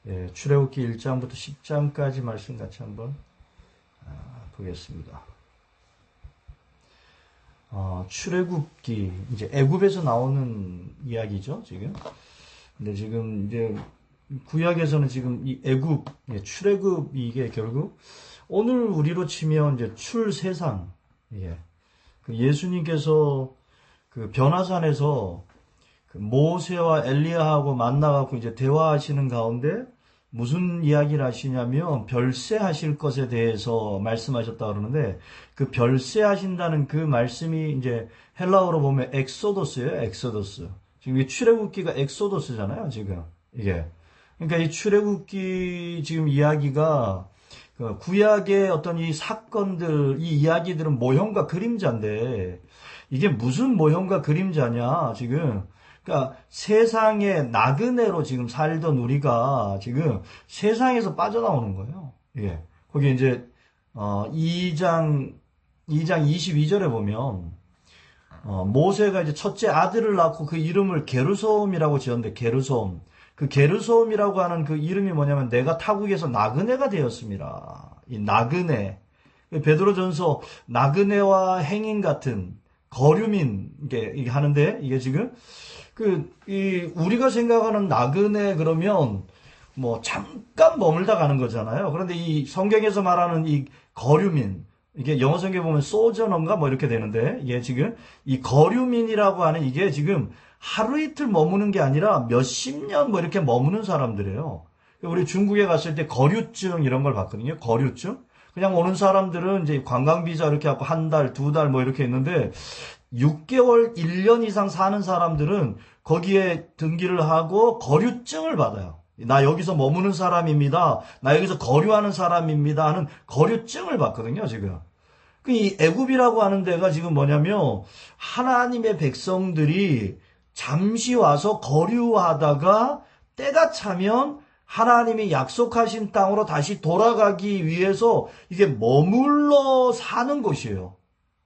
예, 출애굽기 1장부터 10장까지 말씀 같이 한번 보겠습니다. 출애굽기 이제 애굽에서 나오는 이야기죠, 지금. 근데 지금 이제 구약에서는 지금 이 애굽, 출애굽 이게 결국 오늘 우리로 치면 이제 출세상, 예. 그 예수님께서 그 변화산에서 그 모세와 엘리야하고 만나갖고 이제 대화하시는 가운데 무슨 이야기를 하시냐면 별세하실 것에 대해서 말씀하셨다 그러는데 그 별세하신다는 그 말씀이 이제 헬라어로 보면 엑소도스예요, 엑소도스. 지금 이 출애굽기가 엑소도스잖아요, 지금 이게. 그러니까 이 출애굽기 지금 이야기가 그 구약의 어떤 이 사건들, 이 이야기들은 모형과 그림자인데 이게 무슨 모형과 그림자냐, 지금. 그러니까 세상의 나그네로 지금 살던 우리가 지금 세상에서 빠져나오는 거예요. 예. 거기 이제 2장 22절에 보면 모세가 이제 첫째 아들을 낳고 그 이름을 게르솜이라고 지었는데 게르솜. 그 게르솜이라고 하는 그 이름이 뭐냐면 내가 타국에서 나그네가 되었습니다. 이 나그네. 베드로전서 나그네와 행인 같은 거류민 이게 하는데 이게 지금 우리가 생각하는 나그네 그러면 뭐 잠깐 머물다 가는 거잖아요. 그런데 이 성경에서 말하는 이 거류민, 이게 영어 성경에 보면 소저너인가 뭐 이렇게 되는데 이게 지금 이 거류민이라고 하는 이게 지금 하루 이틀 머무는 게 아니라 몇십 년 뭐 이렇게 머무는 사람들이에요. 우리 중국에 갔을 때 거류증 이런 걸 봤거든요. 거류증. 그냥 오는 사람들은 이제 관광비자 이렇게 하고 한 달, 두 달 뭐 이렇게 있는데 6개월, 1년 이상 사는 사람들은 거기에 등기를 하고 거류증을 받아요. 나 여기서 머무는 사람입니다. 나 여기서 거류하는 사람입니다. 하는 거류증을 받거든요, 지금. 이 애굽이라고 하는 데가 지금 뭐냐면 하나님의 백성들이 잠시 와서 거류하다가 때가 차면 하나님이 약속하신 땅으로 다시 돌아가기 위해서 이게 머물러 사는 곳이에요.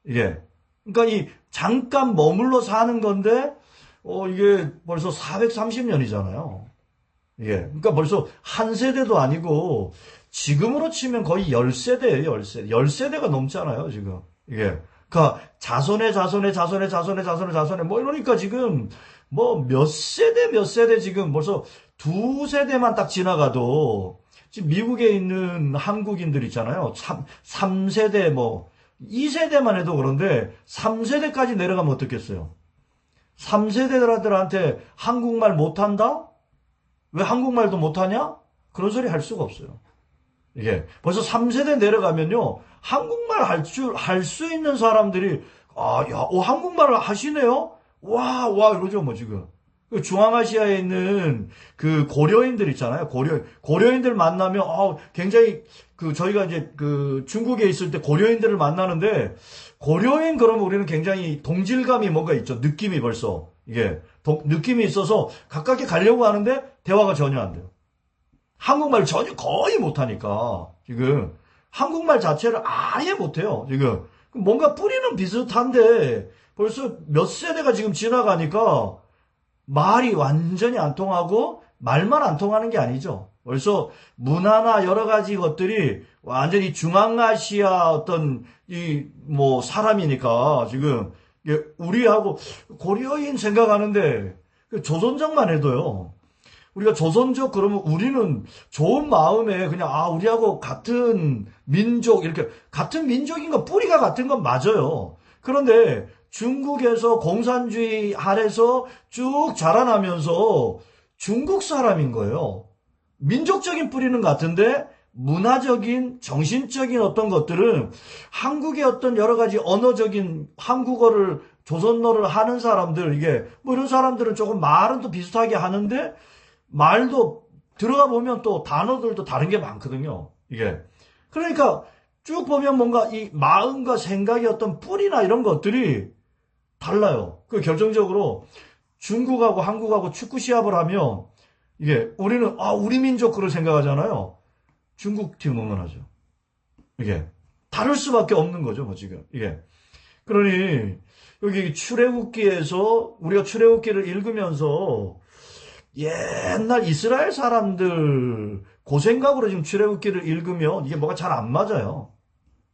이게. 그러니까 이 잠깐 머물러 사는 건데 이게 벌써 430년이잖아요. 예. 그러니까 벌써 한 세대도 아니고 지금으로 치면 거의 10세대예요, 10세대. 10세대가 넘잖아요, 지금. 이게. 그러니까 자손의 뭐 이러니까 지금 뭐 몇 세대 지금 벌써 두 세대만 딱 지나가도 지금 미국에 있는 한국인들 있잖아요. 3세대 뭐 2세대만 해도 그런데 3세대까지 내려가면 어떻겠어요? 3세대들한테 한국말 못한다? 왜 한국말도 못하냐? 그런 소리 할 수가 없어요. 이게 벌써 3세대 내려가면요. 한국말 할 수 있는 사람들이 한국말을 하시네요? 와, 이러죠, 뭐, 지금. 중앙아시아에 있는 그 고려인들 있잖아요. 고려인들 만나면, 굉장히, 저희가 이제 중국에 있을 때 고려인들을 만나는데, 고려인 그러면 우리는 굉장히 동질감이 뭔가 있죠. 느낌이 벌써. 이게, 느낌이 있어서 가깝게 가려고 하는데, 대화가 전혀 안 돼요. 한국말 전혀 거의 못하니까, 지금. 한국말 자체를 아예 못해요, 지금. 뭔가 뿌리는 비슷한데, 벌써 몇 세대가 지금 지나가니까, 말이 완전히 안 통하고 말만 안 통하는 게 아니죠. 벌써 문화나 여러 가지 것들이 완전히 중앙아시아 어떤 사람이니까 지금 우리하고 고려인 생각하는데 조선족만 해도요. 우리가 조선족 그러면 우리는 좋은 마음에 그냥 우리하고 같은 민족 이렇게 같은 민족인가 뿌리가 같은 건 맞아요. 그런데 중국에서 공산주의 아래서 쭉 자라나면서 중국 사람인 거예요. 민족적인 뿌리는 같은데 문화적인, 정신적인 어떤 것들은 한국의 어떤 여러 가지 언어적인 한국어를, 조선어를 하는 사람들, 이게 뭐 이런 사람들은 조금 말은 또 비슷하게 하는데 말도 들어가 보면 또 단어들도 다른 게 많거든요. 이게. 그러니까 쭉 보면 뭔가 이 마음과 생각의 어떤 뿌리나 이런 것들이 달라요. 결정적으로 중국하고 한국하고 축구 시합을 하면 이게 우리는 우리 민족 그걸 생각하잖아요. 중국 팀 응원하죠. 이게 다를 수밖에 없는 거죠, 뭐 지금. 이게. 그러니 여기 출애굽기에서 우리가 출애굽기를 읽으면서 옛날 이스라엘 사람들 고생각으로 지금 출애굽기를 읽으면 이게 뭐가 잘 안 맞아요.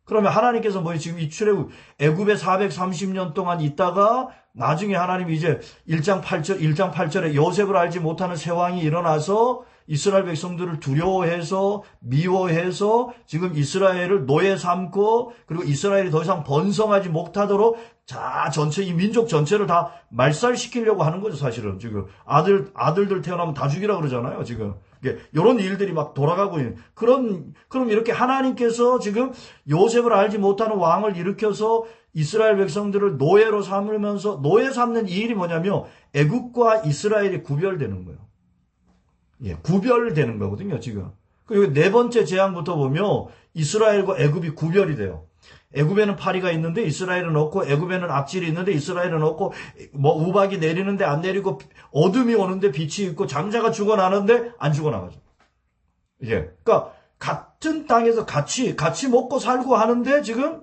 그러면 하나님께서 뭐 지금 이 출애굽 애굽에 430년 동안 있다가 나중에 하나님이 이제 1장 8절에 요셉을 알지 못하는 새 왕이 일어나서 이스라엘 백성들을 두려워해서 미워해서 지금 이스라엘을 노예 삼고 그리고 이스라엘이 더 이상 번성하지 못하도록 전체 이 민족 전체를 다 말살시키려고 하는 거죠, 사실은. 지금 아들들 태어나면 다 죽이라 그러잖아요, 지금. 이런 일들이 막 돌아가고 있는 그럼 이렇게 하나님께서 지금 요셉을 알지 못하는 왕을 일으켜서 이스라엘 백성들을 노예로 삼으면서 노예 삼는 이 일이 뭐냐면 애굽과 이스라엘이 구별되는 거예요. 구별되는 거거든요, 지금. 그리고 네 번째 재앙부터 보면 이스라엘과 애굽이 구별이 돼요. 애굽에는 파리가 있는데 이스라엘은 없고, 애굽에는 악질이 있는데 이스라엘은 없고, 뭐 우박이 내리는데 안 내리고, 어둠이 오는데 빛이 있고, 장자가 죽어나는데 안 죽어나가죠. 그러니까 같은 땅에서 같이 먹고 살고 하는데 지금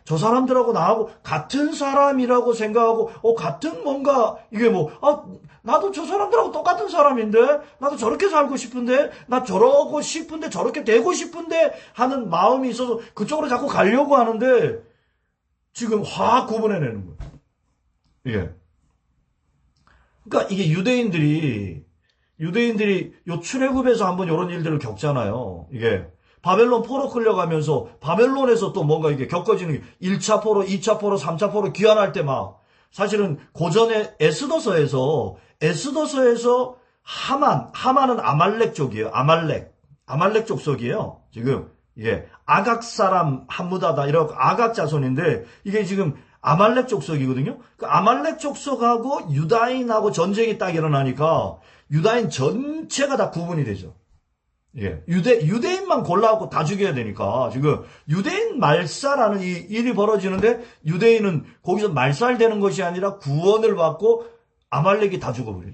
저 사람들하고 나하고 같은 사람이라고 생각하고 같은 뭔가 이게 나도 저 사람들하고 똑같은 사람인데 나도 저렇게 살고 싶은데 나 저러고 싶은데 저렇게 되고 싶은데 하는 마음이 있어서 그쪽으로 자꾸 가려고 하는데 지금 확 구분해내는 거예요. 그러니까 이게 유대인들이 요 출애굽에서 한번 이런 일들을 겪잖아요. 이게 바벨론 포로 끌려가면서 바벨론에서 또 뭔가 이게 겪어지는 게 1차 포로, 2차 포로, 3차 포로 귀환할 때 막 사실은 고전에 에스더서에서 하만은 아말렉 쪽이에요. 아말렉 족속이에요. 지금 이게 아각 사람 함무다다 이런 아각 자손인데 이게 지금 아말렉 족속이거든요. 그 아말렉 족속하고 유다인하고 전쟁이 딱 일어나니까 유다인 전체가 다 구분이 되죠. 유대인만 골라갖고 다 죽여야 되니까, 지금, 유대인 말살하는 이 일이 벌어지는데, 유대인은 거기서 말살되는 것이 아니라 구원을 받고, 아말렉이 다 죽어버려요.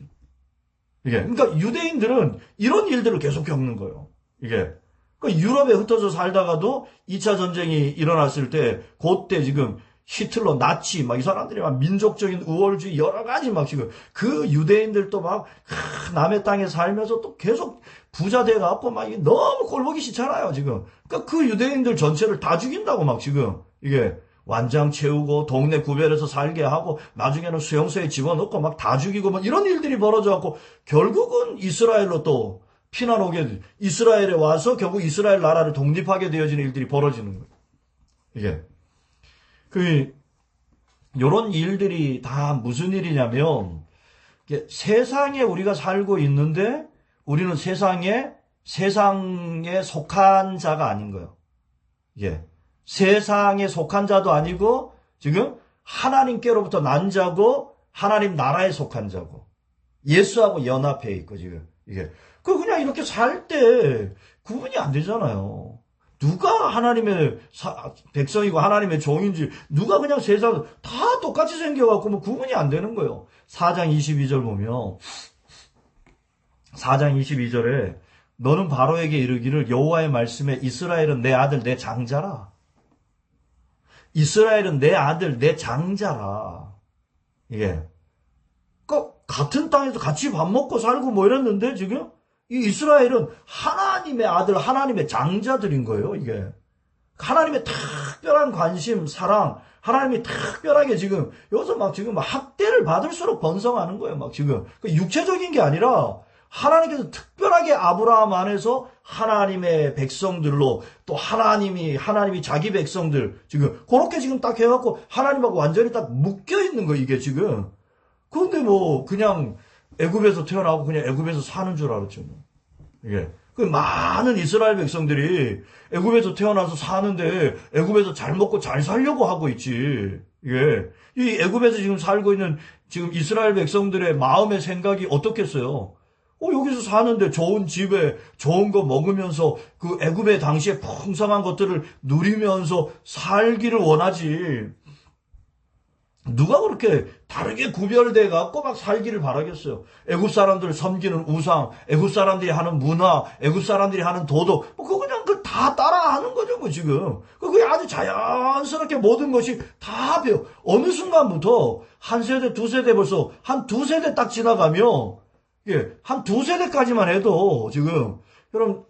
그러니까 유대인들은 이런 일들을 계속 겪는 거예요. 그러니까 유럽에 흩어져 살다가도 2차 전쟁이 일어났을 때, 그때 지금, 히틀러, 나치, 이 사람들이 민족적인 우월주의 여러 가지 지금 그 유대인들도 남의 땅에 살면서 또 계속 부자 돼갖고 너무 꼴보기 싫잖아요, 지금. 그러니까 그 유대인들 전체를 다 죽인다고 지금 완장 채우고 동네 구별해서 살게 하고 나중에는 수용소에 집어넣고 다 죽이고 이런 일들이 벌어져갖고 결국은 이스라엘로 또 피난 오게 이스라엘에 와서 결국 이스라엘 나라를 독립하게 되어지는 일들이 벌어지는 거예요. 요런 일들이 다 무슨 일이냐면, 세상에 우리가 살고 있는데, 우리는 세상에 속한 자가 아닌 거예요. 세상에 속한 자도 아니고, 지금 하나님께로부터 난 자고, 하나님 나라에 속한 자고, 예수하고 연합해 있고, 지금. 그냥 이렇게 살 때 구분이 안 되잖아요. 누가 하나님의 백성이고 하나님의 종인지 누가 그냥 세상 다 똑같이 생겨갖고 구분이 안 되는 거예요. 4장 22절 보면 4장 22절에 너는 바로에게 이르기를 여호와의 말씀에 이스라엘은 내 아들 내 장자라. 이스라엘은 내 아들 내 장자라. 같은 땅에서 같이 밥 먹고 살고 이랬는데 지금 이 이스라엘은 하나님의 아들, 하나님의 장자들인 거예요, 하나님의 특별한 관심, 사랑, 하나님이 특별하게 지금, 여기서 지금 학대를 받을수록 번성하는 거예요, 지금. 육체적인 게 아니라, 하나님께서 특별하게 아브라함 안에서 하나님의 백성들로, 또 하나님이 자기 백성들, 지금, 그렇게 지금 딱 해갖고, 하나님하고 완전히 딱 묶여있는 거예요, 이게 지금. 그런데 그냥, 애굽에서 태어나고 그냥 애굽에서 사는 줄 알았죠. 그 많은 이스라엘 백성들이 애굽에서 태어나서 사는데 애굽에서 잘 먹고 잘 살려고 하고 있지. 이 애굽에서 지금 살고 있는 지금 이스라엘 백성들의 마음의 생각이 어떻겠어요? 여기서 사는데 좋은 집에 좋은 거 먹으면서 그 애굽의 당시에 풍성한 것들을 누리면서 살기를 원하지. 누가 그렇게 다르게 구별돼 갖고 살기를 바라겠어요. 애굽 사람들을 섬기는 우상, 애굽 사람들이 하는 문화, 애굽 사람들이 하는 도덕, 그거 그냥 다 따라하는 거죠, 지금. 그게 아주 자연스럽게 모든 것이 다 어느 순간부터 한 세대, 두 세대 벌써 한 두 세대 딱 지나가면 예, 한 두세 대까지만 해도 지금 여러분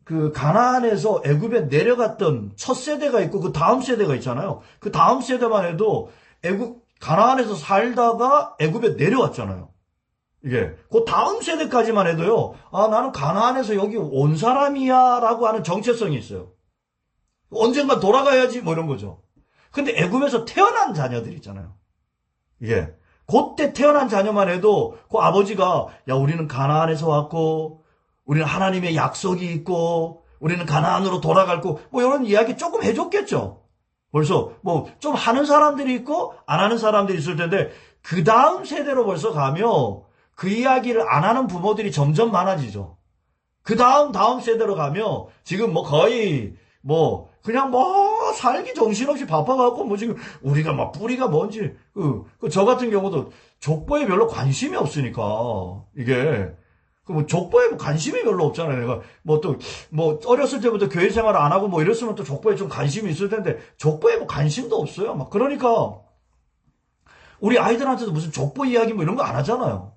그 가나안에서 애굽에 내려갔던 첫 세대가 있고 그 다음 세대가 있잖아요. 그 다음 세대만 해도 애굽 가나안에서 살다가 애굽에 내려왔잖아요. 이게 그 다음 세대까지만 해도요. 아, 나는 가나안에서 여기 온 사람이야라고 하는 정체성이 있어요. 언젠가 돌아가야지 뭐 이런 거죠. 근데 애굽에서 태어난 자녀들 있잖아요. 이게 그때 태어난 자녀만 해도 그 아버지가 야, 우리는 가나안에서 왔고 우리는 하나님의 약속이 있고 우리는 가나안으로 돌아갈 거 뭐 이런 이야기 조금 해줬겠죠. 벌써 뭐 좀 하는 사람들이 있고 안 하는 사람들이 있을 텐데 그 다음 세대로 벌써 가면 그 이야기를 안 하는 부모들이 점점 많아지죠. 그 다음 세대로 가면 지금 뭐 거의 뭐 그냥 뭐 살기 정신없이 바빠갖고 뭐 지금 우리가 막 뿌리가 뭔지 저 같은 경우도 족보에 별로 관심이 없으니까 이게 그 뭐 족보에 뭐 관심이 별로 없잖아요. 내가 뭐 또 뭐 어렸을 때부터 교회 생활을 안 하고 뭐 이랬으면 또 족보에 좀 관심이 있을 텐데 족보에 뭐 관심도 없어요. 막 그러니까 우리 아이들한테도 무슨 족보 이야기 뭐 이런 거 안 하잖아요.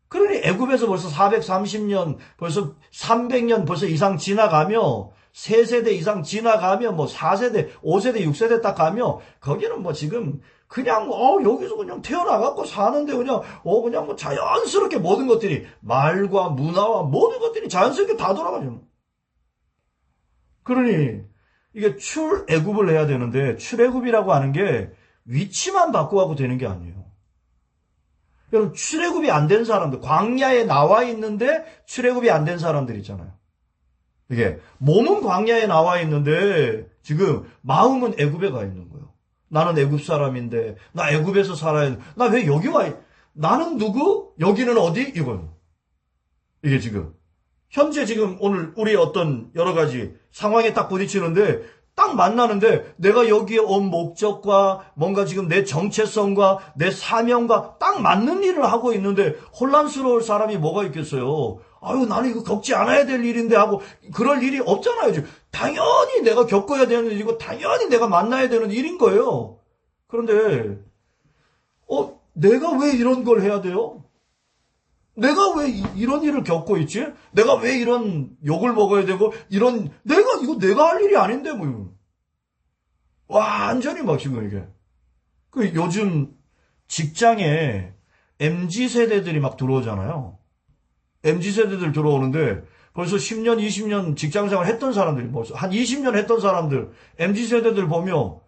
그러니 애굽에서 벌써 430년, 벌써 300년 벌써 이상 지나가며 3세대 이상 지나가며 뭐 4세대, 5세대, 6세대 딱 가며 거기는 뭐 지금 그냥 여기서 그냥 태어나갖고 사는데 그냥 그냥 뭐 자연스럽게 모든 것들이 말과 문화와 모든 것들이 자연스럽게 다 돌아가죠. 그러니 이게 출애굽을 해야 되는데 출애굽이라고 하는 게 위치만 바꾸고 되는 게 아니에요. 여러분 출애굽이 안 된 사람들, 광야에 나와 있는데 출애굽이 안 된 사람들 있잖아요. 이게 몸은 광야에 나와 있는데 지금 마음은 애굽에 가 있는 거예요. 나는 애굽 사람인데 나 애굽에서 살아야 돼. 나 왜 여기 와? 나는 누구? 여기는 어디? 이건 이게 지금 현재 지금 오늘 우리 어떤 여러 가지 상황에 딱 부딪히는데 딱 만나는데 내가 여기에 온 목적과 뭔가 지금 내 정체성과 내 사명과 딱 맞는 일을 하고 있는데 혼란스러울 사람이 뭐가 있겠어요. 아유 나는 이거 겪지 않아야 될 일인데 하고 그럴 일이 없잖아요. 지금. 당연히 내가 겪어야 되는 일이고 당연히 내가 만나야 되는 일인 거예요. 그런데 내가 왜 이런 걸 해야 돼요? 내가 왜 이런 일을 겪고 있지? 내가 왜 이런 욕을 먹어야 되고 이거 내가 할 일이 아닌데 뭐 완전히 막 지금 이게 그 요즘 직장에 MZ 세대들이 막 들어오잖아요. MZ 세대들 들어오는데 벌써 10년, 20년 직장생활 했던 사람들이 벌써 한 20년 했던 사람들 MZ 세대들 보면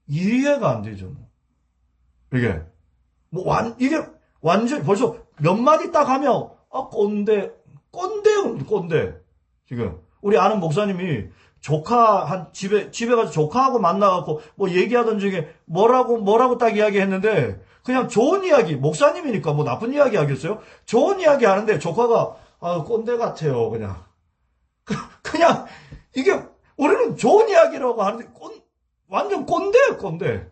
이해가 안 되죠. 이게 이게 완전 벌써 몇 마디 딱 하면 꼰대. 지금 우리 아는 목사님이 조카 집에 가서 조카하고 만나갖고 뭐 얘기하던 중에 뭐라고 딱 이야기했는데 그냥 좋은 이야기 목사님이니까 뭐 나쁜 이야기 하겠어요? 좋은 이야기 하는데 조카가 꼰대 같아요 그냥 이게 우리는 좋은 이야기라고 하는데 완전 꼰대예요 꼰대.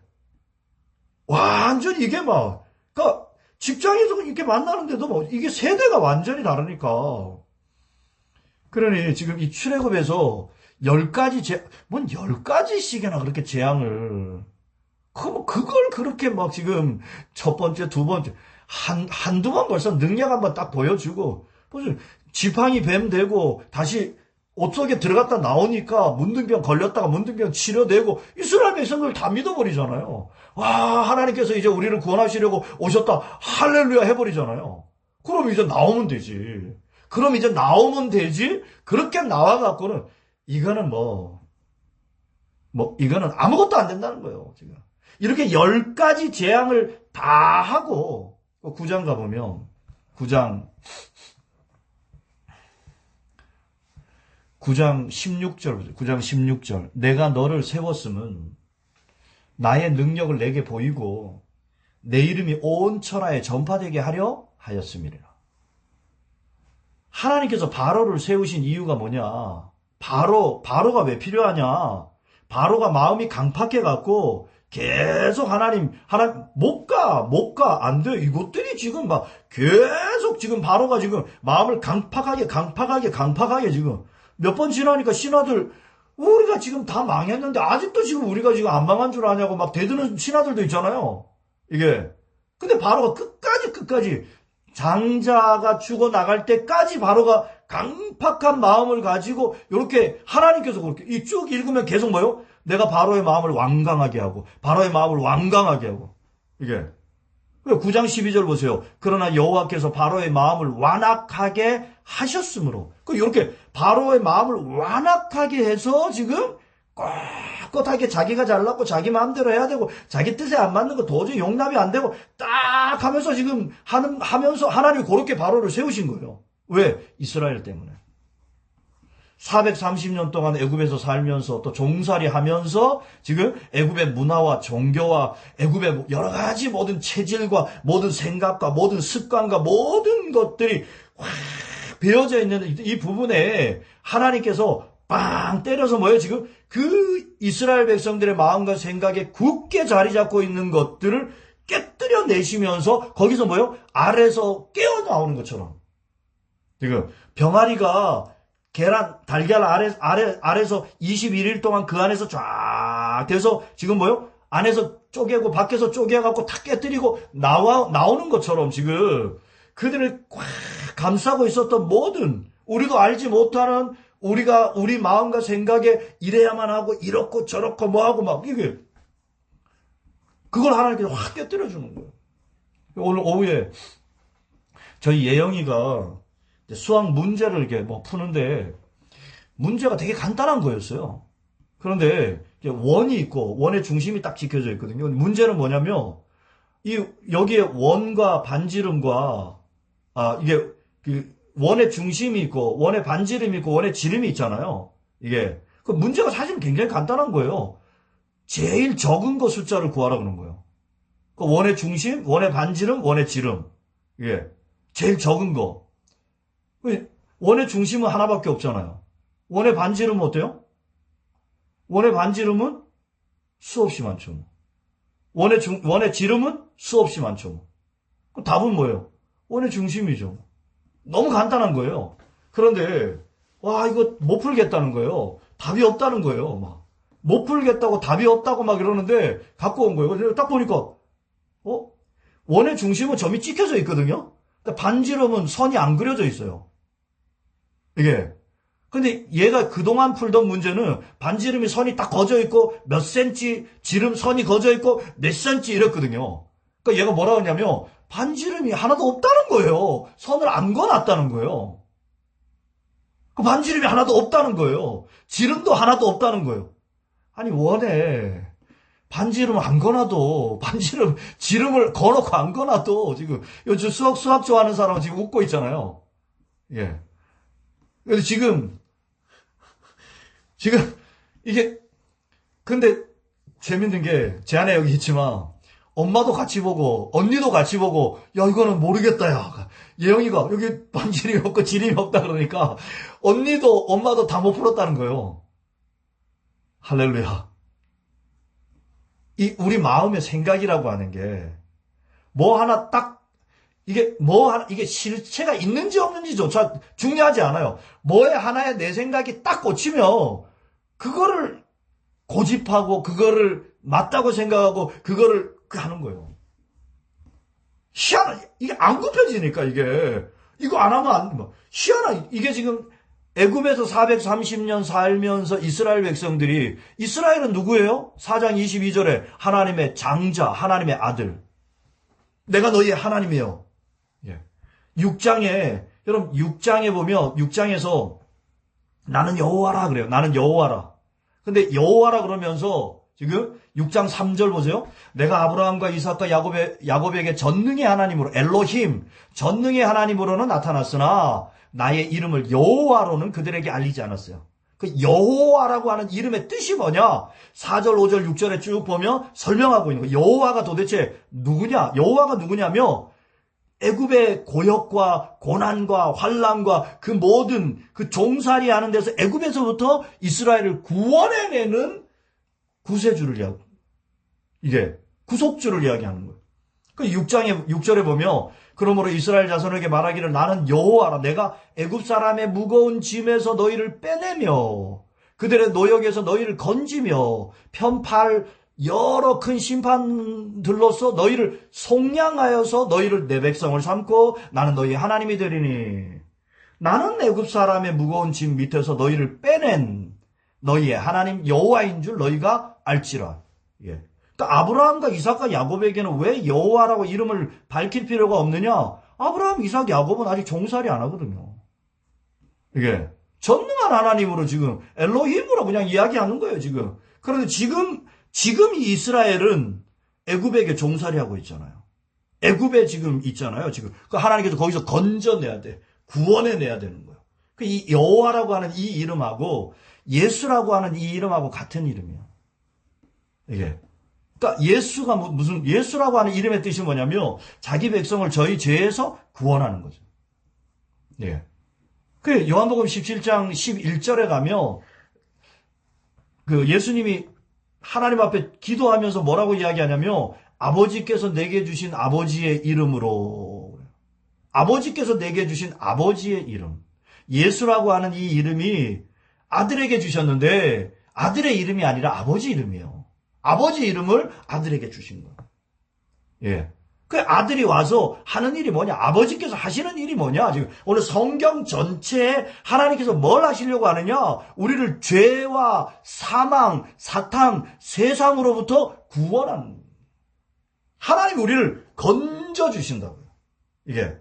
완전 이게 그러니까 직장에서 이렇게 만나는데도 뭐 이게 세대가 완전히 다르니까. 그러니 지금 이 출애굽에서 10가지 뭔 10가지씩이나 그렇게 재앙을 그걸 그렇게 막 지금 첫 번째, 두 번째 한두 번 벌써 능력 한번 딱 보여주고 무슨 지팡이 뱀 되고 다시 옷 속에 들어갔다 나오니까 문둥병 걸렸다가 문둥병 치료되고 이스라엘 백성들 다 믿어버리잖아요. 와 하나님께서 이제 우리를 구원하시려고 오셨다 할렐루야 해버리잖아요. 그럼 이제 나오면 되지. 그렇게 나와갖고는 이거는 이거는 아무것도 안 된다는 거예요. 지금 이렇게 10가지 재앙을 다 하고 9장 가보면 9장 16절 내가 너를 세웠음은 나의 능력을 내게 보이고 내 이름이 온 천하에 전파되게 하려 하였음이라. 하나님께서 바로를 세우신 이유가 뭐냐? 바로가 왜 필요하냐? 바로가 마음이 강팍해갖고 계속 하나님 못 가 안 돼. 이것들이 지금 막 계속 지금 바로가 지금 마음을 강팍하게 지금 몇 번 지나니까 신하들 우리가 지금 다 망했는데 아직도 지금 우리가 지금 안 망한 줄 아냐고 막 대드는 신하들도 있잖아요. 이게 근데 바로가 끝까지 장자가 죽어나갈 때까지 바로가 강팍한 마음을 가지고 이렇게 하나님께서 그렇게 이 쭉 읽으면 계속 뭐요? 내가 바로의 마음을 완강하게 하고 바로의 마음을 완강하게 하고 이게 9장 12절 보세요. 그러나 여호와께서 바로의 마음을 완악하게 하셨으므로 이렇게 바로의 마음을 완악하게 해서 지금 꼿꼿하게 자기가 잘났고 자기 마음대로 해야 되고 자기 뜻에 안 맞는 거 도저히 용납이 안 되고 딱 하면서 지금 하면서 하나님이 그렇게 바로를 세우신 거예요. 왜? 이스라엘 때문에. 430년 동안 애굽에서 살면서 또 종살이 하면서 지금 애굽의 문화와 종교와 애굽의 여러 가지 모든 체질과 모든 생각과 모든 습관과 모든 것들이 확 베어져 있는 이 부분에 하나님께서 빵 때려서 뭐예요? 지금 그 이스라엘 백성들의 마음과 생각에 굳게 자리 잡고 있는 것들을 깨뜨려 내시면서 거기서 뭐예요? 알에서 깨어 나오는 것처럼 지금 병아리가 달걀 아래서 21일 동안 그 안에서 쫙 돼서 지금 뭐요? 안에서 쪼개고 밖에서 쪼개갖고 다 깨뜨리고 나오는 것처럼 지금 그들을 꽉 감싸고 있었던 모든 우리도 알지 못하는 우리 마음과 생각에 이래야만 하고 이렇고 저렇고 뭐하고 막 이게 그걸 하나님께서 확 깨뜨려 주는 거예요. 오늘 오후에 저희 예영이가 수학 문제를 이렇게 푸는데 문제가 되게 간단한 거였어요. 그런데 원이 있고 원의 중심이 딱 지켜져 있거든요. 문제는 뭐냐면 여기에 원과 반지름과 이게 원의 중심이 있고 원의 반지름이 있고 원의 지름이 있잖아요. 이게 그 문제가 사실 굉장히 간단한 거예요. 제일 적은 거 숫자를 구하라 그러는 거예요. 그 원의 중심, 원의 반지름, 원의 지름. 이게 제일 적은 거. 원의 중심은 하나밖에 없잖아요. 원의 반지름은 어때요? 원의 반지름은 수없이 많죠. 원의 지름은 수없이 많죠. 그럼 답은 뭐예요? 원의 중심이죠. 너무 간단한 거예요. 그런데 이거 못 풀겠다는 거예요. 답이 없다는 거예요. 못 풀겠다고 답이 없다고 막 이러는데 갖고 온 거예요. 그래서 딱 보니까 원의 중심은 점이 찍혀져 있거든요. 반지름은 선이 안 그려져 있어요. 이게. 근데 얘가 그동안 풀던 문제는 반지름이 선이 딱 거져 있고 몇 센치 지름 선이 거져 있고 몇 센치 이랬거든요. 그러니까 얘가 뭐라고 하냐면 반지름이 하나도 없다는 거예요. 선을 안 그어놨다는 거예요. 그 반지름이 하나도 없다는 거예요. 지름도 하나도 없다는 거예요. 아니 원에 반지름 안 거놔도 지름을 거놓고 안 거놔도 지금 요즘 수학 좋아하는 사람은 지금 웃고 있잖아요. 예. 근데 지금 이게 근데 재밌는 게 제 안에 여기 있지만 엄마도 같이 보고 언니도 같이 보고 야 이거는 모르겠다 야 예영이가 여기 반지름이 없고 지름이 없다 그러니까 언니도 엄마도 다 못 풀었다는 거예요. 할렐루야. 우리 마음의 생각이라고 하는 게 뭐 하나 딱 이게 실체가 있는지 없는지조차 중요하지 않아요. 뭐에 하나에 내 생각이 딱 꽂히면 그거를 고집하고 그거를 맞다고 생각하고 그거를 하는 거예요. 이게 안 굽혀지니까 이거 안 하면 이게 지금 애굽에서 430년 살면서 이스라엘 백성들이 이스라엘은 누구예요? 4장 22절에 하나님의 장자, 하나님의 아들. 내가 너희의 하나님이요. 6장에 여러분 6장에 보면 6장에서 나는 여호와라 그래요. 나는 여호와라. 근데 여호와라 그러면서 지금 6장 3절 보세요. 내가 아브라함과 이삭과 야곱에게 전능의 하나님으로 엘로힘 전능의 하나님으로는 나타났으나 나의 이름을 여호와로는 그들에게 알리지 않았어요. 그 여호와라고 하는 이름의 뜻이 뭐냐? 4절, 5절, 6절에 쭉 보면 설명하고 있는 거예요. 여호와가 도대체 누구냐? 여호와가 누구냐면 애굽의 고역과 고난과 환난과 그 모든 그 종살이 하는 데서 애굽에서부터 이스라엘을 구원해내는 구세주를 구속주를 이야기하는 거예요. 그 6절에 보면 그러므로 이스라엘 자손에게 말하기를 나는 여호와라 내가 애굽 사람의 무거운 짐에서 너희를 빼내며 그들의 노역에서 너희를 건지며 편팔 여러 큰 심판들로서 너희를 속량하여서 너희를 내 백성을 삼고 나는 너희 하나님이 되리니 나는 애굽 사람의 무거운 짐 밑에서 너희를 빼낸 너희의 하나님 여호와인 줄 너희가 알지라. 예. 그러니까 아브라함과 이삭과 야곱에게는 왜 여호와라고 이름을 밝힐 필요가 없느냐? 아브라함, 이삭, 야곱은 아직 종살이 안 하거든요. 이게 전능한 하나님으로 지금 엘로힘으로 그냥 이야기하는 거예요, 지금. 그런데 지금 이 이스라엘은 애굽에게 종살이 하고 있잖아요. 애굽에 지금 있잖아요, 지금. 그 하나님께서 거기서 건져내야 돼. 구원해내야 되는 거예요. 이 여호와라고 하는 이 이름하고 예수라고 하는 이 이름하고 같은 이름이에요. 이게. 그러니까 예수가 예수라고 하는 이름의 뜻이 뭐냐면 자기 백성을 저희 죄에서 구원하는 거죠. 예. 그 요한복음 17장 11절에 가면 그 예수님이 하나님 앞에 기도하면서 뭐라고 이야기하냐면 아버지께서 내게 주신 아버지의 이름으로 아버지께서 내게 주신 아버지의 이름 예수라고 하는 이 이름이 아들에게 주셨는데 아들의 이름이 아니라 아버지 이름이에요. 아버지 이름을 아들에게 주신 거예요. 예. 그 아들이 와서 하는 일이 뭐냐? 아버지께서 하시는 일이 뭐냐? 지금 오늘 성경 전체에 하나님께서 뭘 하시려고 하느냐? 우리를 죄와 사망, 사탄, 세상으로부터 구원하는. 하나님이 우리를 건져 주신다고요. 이게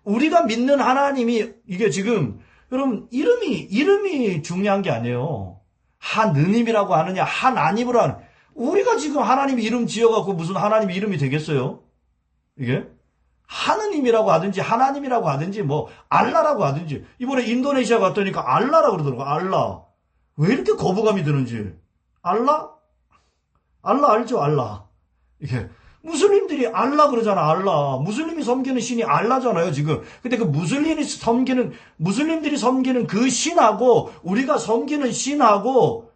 우리가 믿는 하나님이 이게 지금 여러분 이름이 중요한 게 아니에요. 하느님이라고 하느냐, 하나님으로 하는. 우리가 지금 하나님 이름 지어갖고 무슨 하나님 이름이 되겠어요? 이게? 하느님이라고 하든지, 하나님이라고 하든지, 뭐, 알라라고 하든지. 이번에 인도네시아 갔더니까 알라라고 그러더라고, 알라. 왜 이렇게 거부감이 드는지. 알라? 알라 알죠, 알라. 이게. 무슬림들이 알라 그러잖아, 알라. 무슬림이 섬기는 신이 알라잖아요, 지금. 근데 그 무슬림들이 섬기는 그 신하고, 우리가 섬기는 신하고,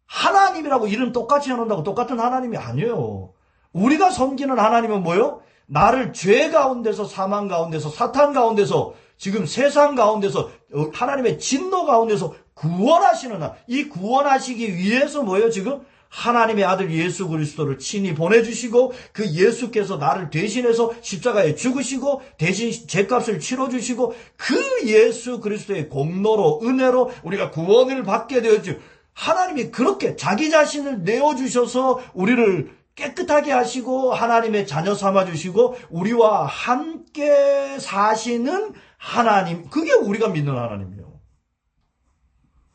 하나님이라고 이름 똑같이 해놓는다고 똑같은 하나님이 아니에요. 우리가 섬기는 하나님은 뭐예요? 나를 죄 가운데서, 사망 가운데서, 사탄 가운데서, 지금 세상 가운데서, 하나님의 진노 가운데서 구원하시는 하나님. 이 구원하시기 위해서 뭐예요, 지금? 하나님의 아들 예수 그리스도를 친히 보내주시고 그 예수께서 나를 대신해서 십자가에 죽으시고 대신 죄값을 치러주시고 그 예수 그리스도의 공로로 은혜로 우리가 구원을 받게 되었죠. 하나님이 그렇게 자기 자신을 내어주셔서 우리를 깨끗하게 하시고 하나님의 자녀 삼아주시고 우리와 함께 사시는 하나님, 그게 우리가 믿는 하나님이에요.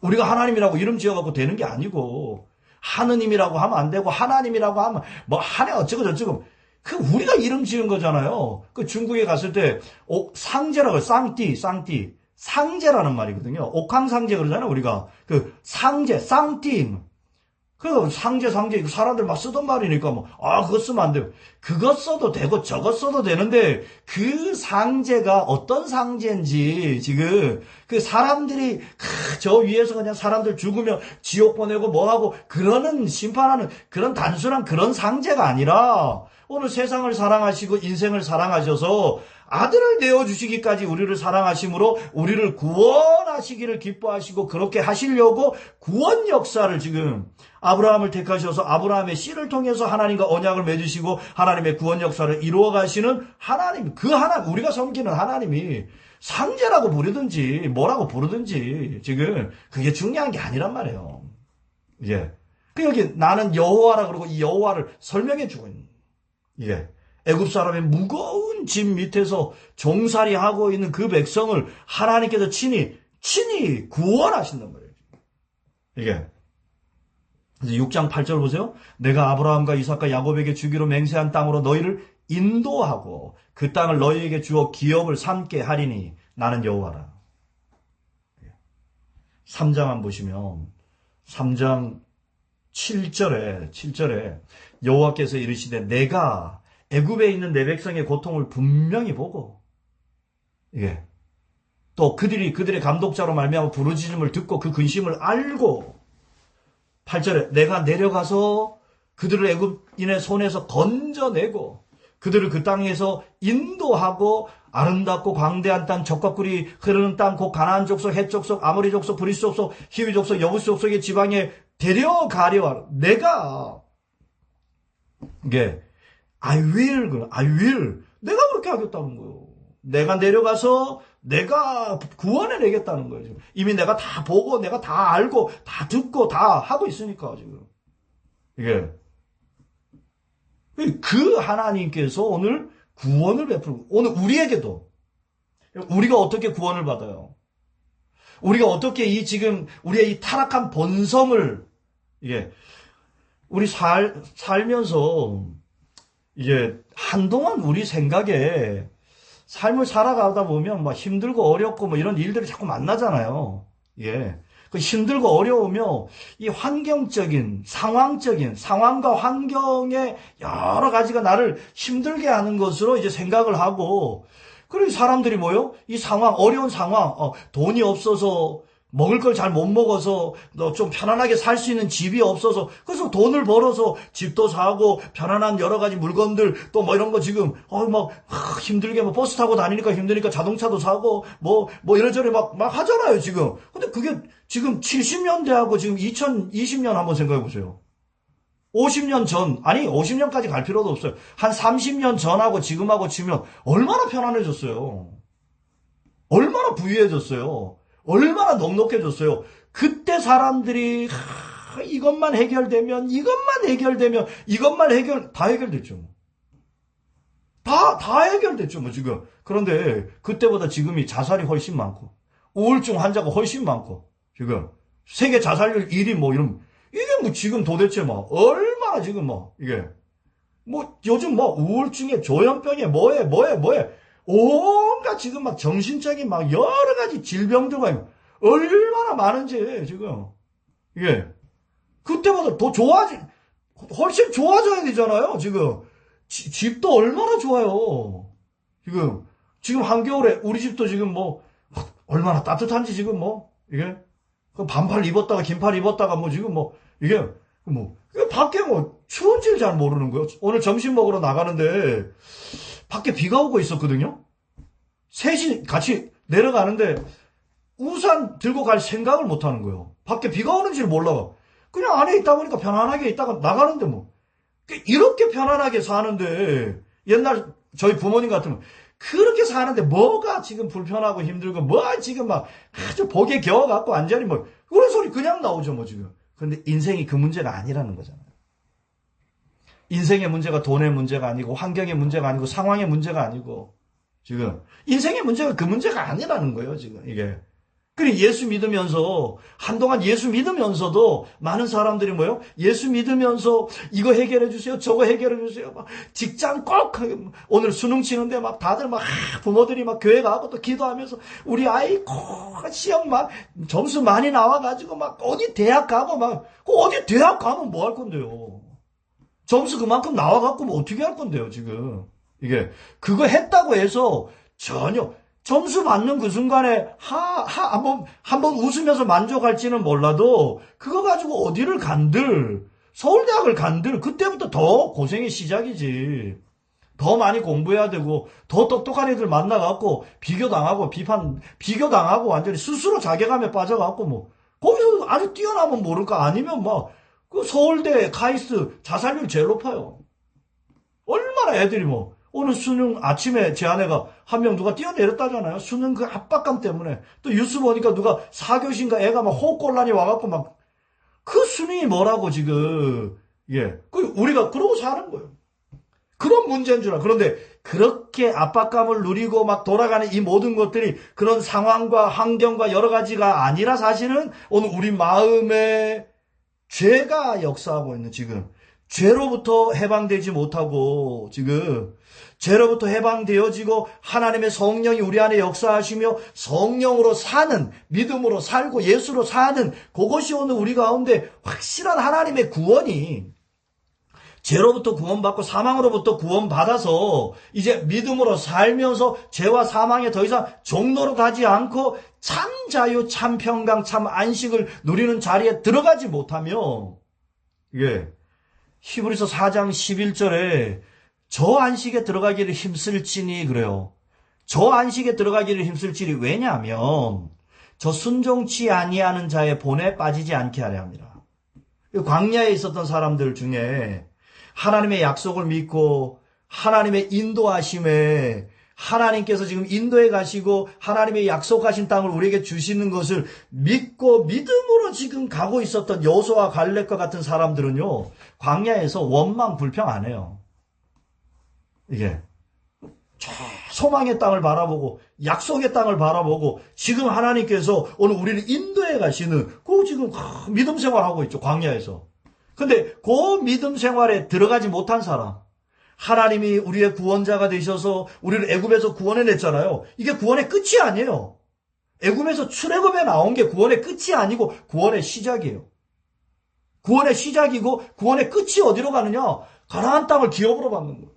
우리가 하나님이라고 이름 지어갖고 되는 게 아니고 하느님이라고 하면 안 되고 하나님이라고 하면 뭐 하네 어쩌고 저쩌고 그 우리가 이름 지은 거잖아요. 그 중국에 갔을 때 상제라고 쌍띠 상제라는 말이거든요. 옥황상제 그러잖아요, 우리가. 그 상제, 쌍띠. 그 상제, 사람들 막 쓰던 말이니까 그거 쓰면 안 돼요. 그거 써도 되고 저거 써도 되는데 그 상제가 어떤 상제인지 지금 그 사람들이 저 위에서 그냥 사람들 죽으면 지옥 보내고 뭐하고 그러는 심판하는 그런 단순한 그런 상제가 아니라 오늘 세상을 사랑하시고 인생을 사랑하셔서 아들을 내어주시기까지 우리를 사랑하심으로 우리를 구원하시기를 기뻐하시고 그렇게 하시려고 구원 역사를 지금 아브라함을 택하셔서 아브라함의 씨를 통해서 하나님과 언약을 맺으시고 하나님의 구원 역사를 이루어 가시는 하나님, 그 하나님, 우리가 섬기는 하나님이 상제라고 부르든지 뭐라고 부르든지 지금 그게 중요한 게 아니란 말이에요. 예. 여기 나는 여호와라 그러고 이 여호와를 설명해 주고 있는. 예. 애굽 사람의 무거운 짐 밑에서 종살이 하고 있는 그 백성을 하나님께서 친히 구원하신단 말이에요. 이게. 이제 6장 8절 보세요. 내가 아브라함과 이삭과 야곱에게 주기로 맹세한 땅으로 너희를 인도하고 그 땅을 너희에게 주어 기업을 삼게 하리니 나는 여호와라. 3장만 보시면 3장 7절에 여호와께서 이르시되 내가 애굽에 있는 내 백성의 고통을 분명히 보고 또 그들의 감독자로 말미암아 부르짖음을 듣고 그 근심을 알고 8절에 내가 내려가서 그들을 애굽인의 손에서 건져내고 그들을 그 땅에서 인도하고 아름답고 광대한 땅 적과 꿀이 흐르는 땅 곧 가나안 족속 헷 족속 아모리 족속 브리스 족속 히위 족속 여부스 족속의 지방에 데려가려 내가 이게 I will 내가 그렇게 하겠다는 거예요. 내가 내려가서 내가 구원해 내겠다는 거예요. 지금. 이미 내가 다 보고 내가 다 알고 다 듣고 다 하고 있으니까 지금 이게 그 하나님께서 오늘 구원을 베풀고 오늘 우리에게도 우리가 어떻게 구원을 받아요? 우리가 어떻게 이 지금 우리의 이 타락한 본성을 이게 우리 살면서 이게 한동안 우리 생각에 삶을 살아가다 보면 막 힘들고 어렵고 뭐 이런 일들이 자꾸 만나잖아요. 예. 그 힘들고 어려우면 이 환경적인, 상황과 환경의 여러 가지가 나를 힘들게 하는 것으로 이제 생각을 하고, 그리고 사람들이 뭐요? 이 상황, 어려운 상황, 돈이 없어서, 먹을 걸 잘 못 먹어서, 좀 편안하게 살 수 있는 집이 없어서, 그래서 돈을 벌어서 집도 사고, 편안한 여러 가지 물건들, 또 뭐 이런 거 지금, 힘들게 뭐 버스 타고 다니니까 힘드니까 자동차도 사고, 뭐 이래저래 막 하잖아요, 지금. 근데 그게 지금 70년대하고 지금 2020년 한번 생각해 보세요. 50년 전, 아니, 50년까지 갈 필요도 없어요. 한 30년 전하고 지금하고 치면 얼마나 편안해졌어요. 얼마나 부유해졌어요. 얼마나 넉넉해졌어요. 그때 사람들이 이것만 해결되면 다 해결됐죠. 다 해결됐죠, 뭐 지금. 그런데 그때보다 지금이 자살이 훨씬 많고 우울증 환자가 훨씬 많고 지금 세계 자살률 1위 뭐 이런 이게 뭐 지금 도대체 뭐 얼마나 지금 뭐 이게 뭐 요즘 뭐 우울증에 조현병에 뭐에 온갖 지금 막 정신적인 막 여러 가지 질병들과 얼마나 많은지 지금 이게 그때보다 더 훨씬 좋아져야 되잖아요. 지금 집도 얼마나 좋아요. 지금 한겨울에 우리 집도 지금 뭐 얼마나 따뜻한지 지금 뭐 이게 반팔 입었다가 긴팔 입었다가 뭐 지금 뭐 이게 밖에 뭐 추운지를 잘 모르는 거예요. 오늘 점심 먹으러 나가는데 밖에 비가 오고 있었거든요. 셋이 같이 내려가는데 우산 들고 갈 생각을 못 하는 거예요. 밖에 비가 오는지를 몰라. 그냥 안에 있다 보니까 편안하게 있다가 나가는데 뭐 이렇게 편안하게 사는데 옛날 저희 부모님 같으면 그렇게 사는데 뭐가 지금 불편하고 힘들고 뭐 지금 막 아주 복에 겨워갖고 완전히 뭐 그런 소리 그냥 나오죠 뭐 지금. 그런데 인생이 그 문제가 아니라는 거잖아요. 인생의 문제가 돈의 문제가 아니고 환경의 문제가 아니고 상황의 문제가 아니고 지금 인생의 문제가 그 문제가 아니라는 거예요 지금 이게. 그리고 예수 믿으면서 한동안 예수 믿으면서도 많은 사람들이 뭐요? 예수 믿으면서 이거 해결해 주세요, 저거 해결해 주세요. 막 직장 꼭 오늘 수능 치는데 막 다들 막 부모들이 막 교회 가고 또 기도하면서 우리 아이 꼭 시험 막 점수 많이 나와가지고 막 어디 대학 가고 막 어디 대학 가면 뭐 할 건데요? 점수 그만큼 나와갖고 뭐 어떻게 할 건데요 지금 이게 그거 했다고 해서 전혀. 점수 받는 그 순간에 한번 웃으면서 만족할지는 몰라도 그거 가지고 어디를 간들 서울대학을 간들 그때부터 더 고생의 시작이지. 더 많이 공부해야 되고 더 똑똑한 애들 만나갖고 비교당하고 완전히 스스로 자괴감에 빠져갖고 뭐 거기서 아주 뛰어나면 모를까 아니면 막 그 서울대 카이스트 자살률 제일 높아요. 얼마나 애들이 뭐 오늘 수능 아침에 제 아내가 한 명 누가 뛰어내렸다잖아요. 수능 그 압박감 때문에. 또 뉴스 보니까 누가 4교시인가 애가 막 호흡곤란이 와갖고 막 그 수능이 뭐라고 지금. 예. 우리가 그러고 사는 거예요. 그런 문제인 줄 알아. 그런데 그렇게 압박감을 누리고 막 돌아가는 이 모든 것들이 그런 상황과 환경과 여러 가지가 아니라 사실은 오늘 우리 마음에 죄가 역사하고 있는 지금 죄로부터 해방되지 못하고 지금 죄로부터 해방되어지고 하나님의 성령이 우리 안에 역사하시며 성령으로 사는 믿음으로 살고 예수로 사는 그것이 오늘 우리 가운데 확실한 하나님의 구원이 죄로부터 구원받고 사망으로부터 구원받아서 이제 믿음으로 살면서 죄와 사망에 더 이상 종로로 가지 않고 참 자유, 참 평강, 참 안식을 누리는 자리에 들어가지 못하며 이게 히브리서 4장 11절에 저 안식에 들어가기를 힘쓸지니 그래요. 저 안식에 들어가기를 힘쓸지니 왜냐하면 저 순종치 아니하는 자의 본에 빠지지 않게 하려 합니다. 광야에 있었던 사람들 중에 하나님의 약속을 믿고 하나님의 인도하심에 하나님께서 지금 인도해 가시고 하나님의 약속하신 땅을 우리에게 주시는 것을 믿고 믿음으로 지금 가고 있었던 여호수아와 갈렙과 같은 사람들은요, 광야에서 원망 불평 안 해요. 이게 저 소망의 땅을 바라보고 약속의 땅을 바라보고 지금 하나님께서 오늘 우리를 인도해 가시는 그 지금 믿음 생활하고 있죠, 광야에서. 근데 그 믿음 생활에 들어가지 못한 사람, 하나님이 우리의 구원자가 되셔서 우리를 애굽에서 구원해냈잖아요. 이게 구원의 끝이 아니에요. 애굽에서 출애굽에 나온 게 구원의 끝이 아니고 구원의 시작이에요. 구원의 시작이고 구원의 끝이 어디로 가느냐? 가나안 땅을 기업으로 받는 거예요.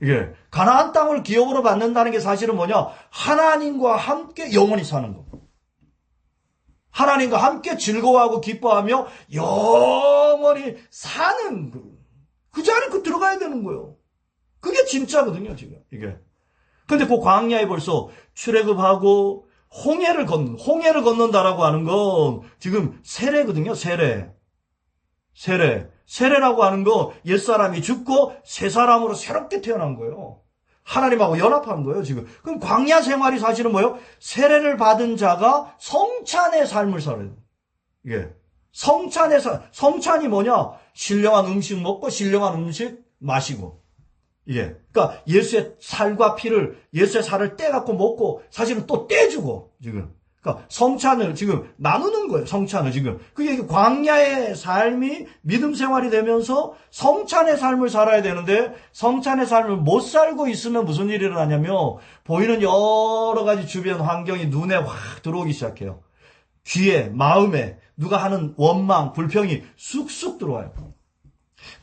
이게 가나안 땅을 기업으로 받는다는 게 사실은 뭐냐? 하나님과 함께 영원히 사는 거. 하나님과 함께 즐거워하고 기뻐하며 영원히 사는 그 자리에 들어가야 되는 거예요. 그게 진짜거든요, 지금, 이게. 근데 그 광야에 벌써 출애굽하고 홍해를 걷는다라고 하는 건 지금 세례거든요, 세례. 세례라고 하는 거 옛사람이 죽고 새 사람으로 새롭게 태어난 거예요. 하나님하고 연합한 거예요, 지금. 그럼 광야 생활이 사실은 뭐예요? 세례를 받은 자가 성찬의 삶을 살아요. 이게. 성찬이 뭐냐? 신령한 음식 먹고 신령한 음식 마시고. 이게. 그러니까 예수의 살과 피를, 예수의 살을 떼갖고 먹고 사실은 또 떼주고, 지금. 그러니까 성찬을 지금 나누는 거예요, 성찬을 지금. 그게 광야의 삶이 믿음 생활이 되면서 성찬의 삶을 살아야 되는데 성찬의 삶을 못 살고 있으면 무슨 일이 일어나냐면 보이는 여러 가지 주변 환경이 눈에 확 들어오기 시작해요. 귀에, 마음에 누가 하는 원망, 불평이 쑥쑥 들어와요.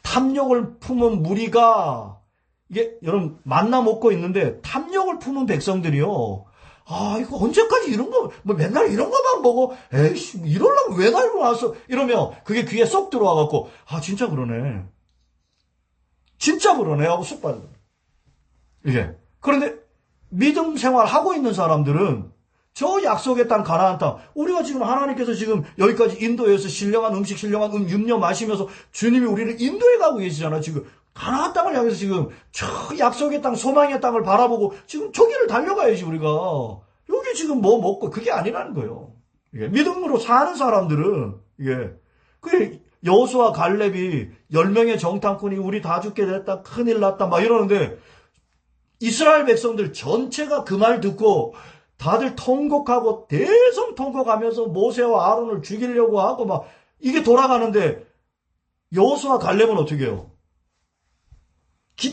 탐욕을 품은 무리가, 이게 여러분 만나 먹고 있는데 탐욕을 품은 백성들이요. 아, 이거 언제까지 이런 거, 뭐 맨날 이런 거만 먹어? 에이씨, 이러려면 왜 날고 나왔어? 이러면 그게 귀에 쏙 들어와갖고, 아, 진짜 그러네. 하고 쑥 빠져. 이게. 그런데 믿음 생활 하고 있는 사람들은 저 약속의 땅, 가나안 땅, 우리가 지금 하나님께서 지금 여기까지 인도해서 신령한 음식, 신령한 음료 마시면서 주님이 우리를 인도해 가고 계시잖아, 지금. 가나안 땅을 향해서 지금 저 약속의 땅, 소망의 땅을 바라보고 지금 저기를 달려가야지 우리가. 여기 지금 뭐 먹고 그게 아니라는 거예요. 이게 믿음으로 사는 사람들은 이게 그 여호수아 갈렙이 10명의 정탐꾼이 우리 다 죽게 됐다, 큰일 났다 막 이러는데 이스라엘 백성들 전체가 그 말 듣고 다들 통곡하고 대성통곡하면서 모세와 아론을 죽이려고 하고 막 이게 돌아가는데 여호수아 갈렙은 어떻게 해요?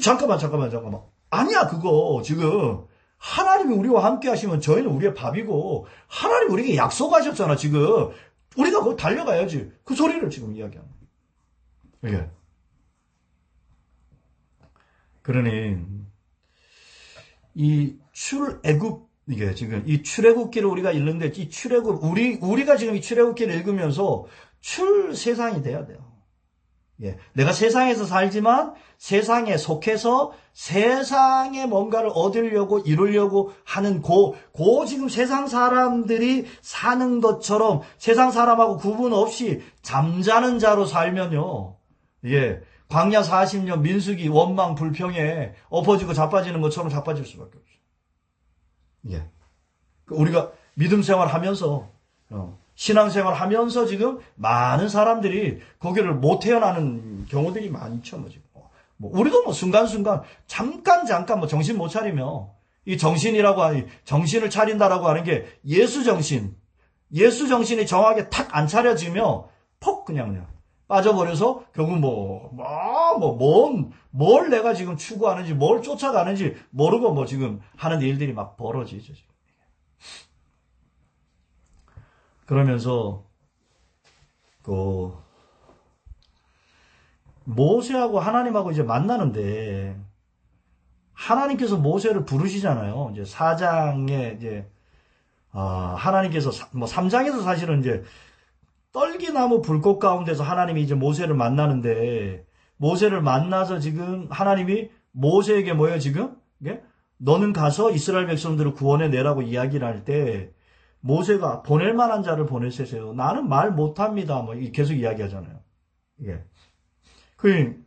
잠깐만. 아니야, 그거. 지금, 하나님이 우리와 함께 하시면 저희는 우리의 밥이고, 하나님 우리에게 약속하셨잖아, 지금. 우리가 그거 달려가야지. 그 소리를 지금 이야기하는 거예요. 예. 그러니, 이게 지금, 이 출애굽기를 우리가 읽는데, 이 출애굽, 우리가 지금 이 출애굽기를 읽으면서 세상이 돼야 돼요. 예, 내가 세상에서 살지만 세상에 속해서 세상에 뭔가를 얻으려고 이루려고 하는 지금 세상 사람들이 사는 것처럼 세상 사람하고 구분 없이 잠자는 자로 살면요. 예, 광야 40년 민수기 원망 불평에 엎어지고 자빠지는 것처럼 자빠질 수밖에 없어요. 예, 우리가 믿음 생활하면서 신앙생활 하면서 지금 많은 사람들이 거기를 못 태어나는 경우들이 많죠, 뭐 지금. 우리도 뭐 순간순간, 잠깐 뭐 정신 못 차리며, 이 정신을 차린다라고 하는 게 예수 정신이 정확하게 탁 안 차려지며, 그냥 빠져버려서, 결국 뭘 내가 지금 추구하는지, 뭘 쫓아가는지 모르고 뭐 지금 하는 일들이 막 벌어지죠, 지금. 그러면서 모세하고 하나님하고 이제 만나는데 하나님께서 모세를 부르시잖아요. 이제 4장에 이제 하나님께서 3장에서 사실은 이제 떨기나무 불꽃 가운데서 하나님이 이제 모세를 만나는데 모세를 만나서 지금 하나님이 모세에게 뭐예요, 지금? 너는 가서 이스라엘 백성들을 구원해 내라고 이야기를 할 때 모세가 보낼 만한 자를 보내세요. 나는 말 못합니다. 뭐 계속 이야기하잖아요. 예. 그,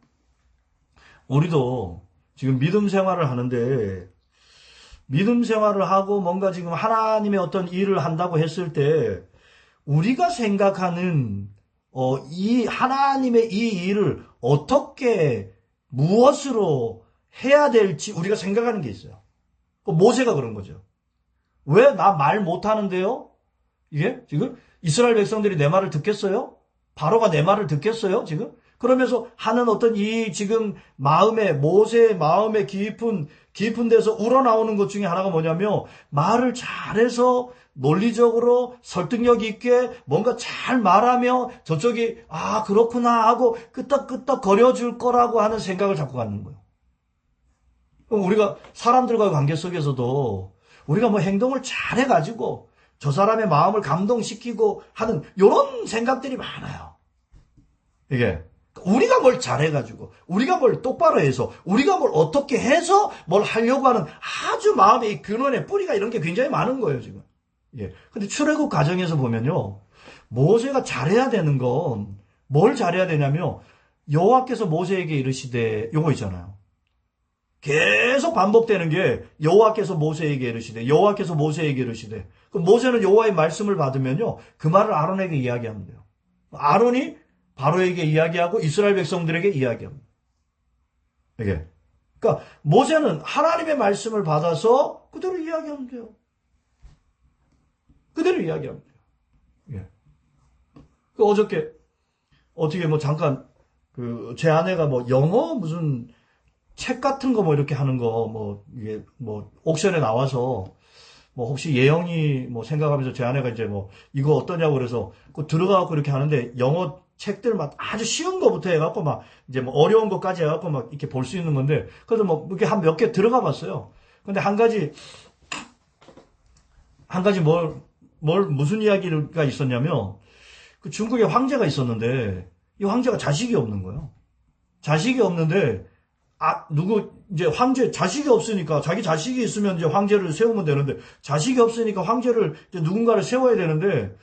우리도 지금 믿음 생활을 하는데, 믿음 생활을 하고 뭔가 지금 하나님의 어떤 일을 한다고 했을 때, 우리가 생각하는, 이 하나님의 이 일을 어떻게, 무엇으로 해야 될지 우리가 생각하는 게 있어요. 모세가 그런 거죠. 왜 나 말 못하는데요? 이게 지금 이스라엘 백성들이 내 말을 듣겠어요? 바로가 내 말을 듣겠어요? 지금? 그러면서 하는 어떤 이 지금 모세의 마음의 깊은 데서 우러나오는 것 중에 하나가 뭐냐면 말을 잘해서 논리적으로 설득력 있게 뭔가 잘 말하며 저쪽이 그렇구나 하고 끄떡끄떡 거려줄 거라고 하는 생각을 자꾸 갖는 거예요. 우리가 사람들과의 관계 속에서도 우리가 뭐 행동을 잘해가지고 저 사람의 마음을 감동시키고 하는 이런 생각들이 많아요. 이게 우리가 뭘 잘해가지고 우리가 뭘 똑바로 해서 우리가 뭘 어떻게 해서 뭘 하려고 하는 아주 마음의 근원의 뿌리가 이런 게 굉장히 많은 거예요 지금. 예. 근데 출애굽 과정에서 보면요, 모세가 잘해야 되는 건 뭘 잘해야 되냐면 여호와께서 모세에게 이르시되 요거 있잖아요. 계속 반복되는 게 여호와께서 모세에게 이르시되 여호와께서 모세에게 이르시되. 그럼 모세는 여호와의 말씀을 받으면요 그 말을 아론에게 이야기하면 돼요. 아론이 바로에게 이야기하고 이스라엘 백성들에게 이야기합니다. 이게 그러니까 모세는 하나님의 말씀을 받아서 그대로 이야기하면 돼요. 그대로 이야기하면 돼요. 예. 그 어저께 어떻게 뭐 잠깐 제 아내가 뭐 영어 무슨 책 같은 거 뭐 이렇게 하는 거 뭐 이게 뭐 옥션에 나와서 뭐 혹시 예영이 뭐 생각하면서 제 아내가 이제 뭐 이거 어떠냐고 그래서 그 들어가갖고 이렇게 하는데 영어 책들 막 아주 쉬운 거부터 해갖고 막 이제 뭐 어려운 것까지 해갖고 막 이렇게 볼 수 있는 건데 그래서 뭐 이렇게 한 몇 개 들어가 봤어요. 근데 한 가지 무슨 이야기가 있었냐면 그 중국에 황제가 있었는데 이 황제가 자식이 없는 거예요. 자식이 없는데 이제 황제 자식이 없으니까 자기 자식이 있으면 이제 황제를 세우면 되는데 자식이 없으니까 황제를 이제 누군가를 세워야 되는데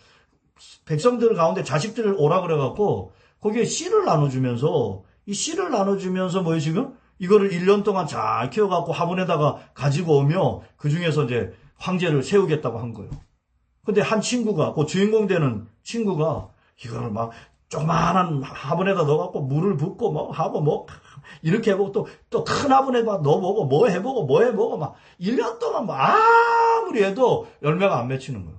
백성들 가운데 자식들을 오라 그래갖고 거기에 씨를 나눠주면서 이 씨를 나눠주면서 뭐예요 지금 이거를 1년 동안 잘 키워갖고 화분에다가 가지고 오며 그 중에서 이제 황제를 세우겠다고 한 거예요. 근데 한 친구가 그 주인공 되는 친구가 이거를 막 조그만한 화분에다 넣어갖고 물을 붓고 뭐 하고 뭐 이렇게 해보고 또 큰 화분에 막 넣어보고 뭐 해보고 막 1년 동안 뭐 아무리 해도 열매가 안 맺히는 거예요.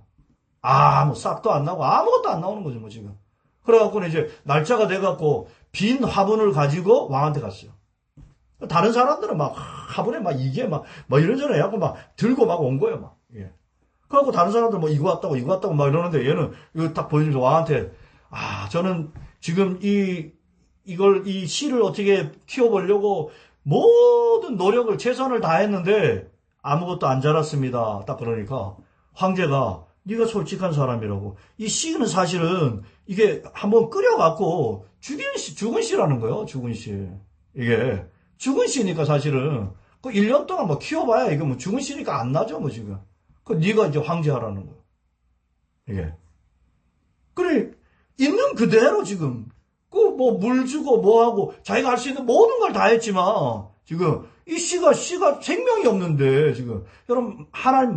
뭐 싹도 안 나고 아무것도 안 나오는 거죠 뭐 지금. 그래갖고는 이제 날짜가 돼갖고 빈 화분을 가지고 왕한테 갔어요. 다른 사람들은 막 화분에 막 이게 막 이런저런 해갖고 막 들고 막 온 거예요 막. 예. 그래갖고 다른 사람들 뭐 이거 왔다고 막 이러는데 얘는 이거 딱 보여주면서 왕한테 저는 지금 이 씨를 어떻게 키워보려고 모든 노력을 최선을 다했는데 아무것도 안 자랐습니다. 딱 그러니까 황제가 네가 솔직한 사람이라고. 이 씨는 사실은 이게 한번 끓여갖고 죽은 씨라는 거예요. 죽은 씨. 이게 죽은 씨니까 사실은 그 1년 동안 뭐 키워봐야 이거 뭐 죽은 씨니까 안 나죠 뭐 지금. 그 네가 이제 황제하라는 거예요. 이게. 그래 있는 그대로 지금 그 뭐 물 주고 뭐 하고 자기가 할 수 있는 모든 걸 다 했지만 지금 이 씨가 생명이 없는데 지금 여러분 하나님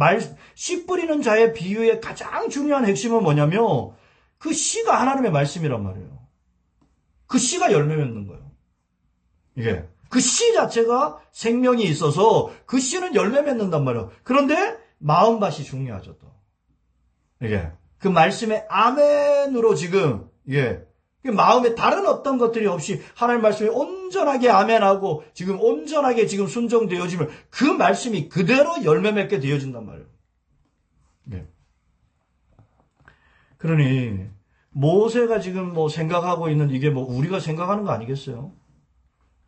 씨 뿌리는 자의 비유의 가장 중요한 핵심은 뭐냐면 그 씨가 하나님의 말씀이란 말이에요. 그 씨가 열매 맺는 거예요. 이게 그 씨 자체가 생명이 있어서 그 씨는 열매 맺는단 말이에요. 그런데 마음밭이 중요하죠 또. 이게 그 말씀의 아멘으로 지금 마음에 다른 어떤 것들이 없이 하나님 말씀에 온전하게 아멘하고 지금 온전하게 지금 순종되어지면 그 말씀이 그대로 열매 맺게 되어진단 말이에요. 네. 그러니 모세가 지금 뭐 생각하고 있는 이게 뭐 우리가 생각하는 거 아니겠어요?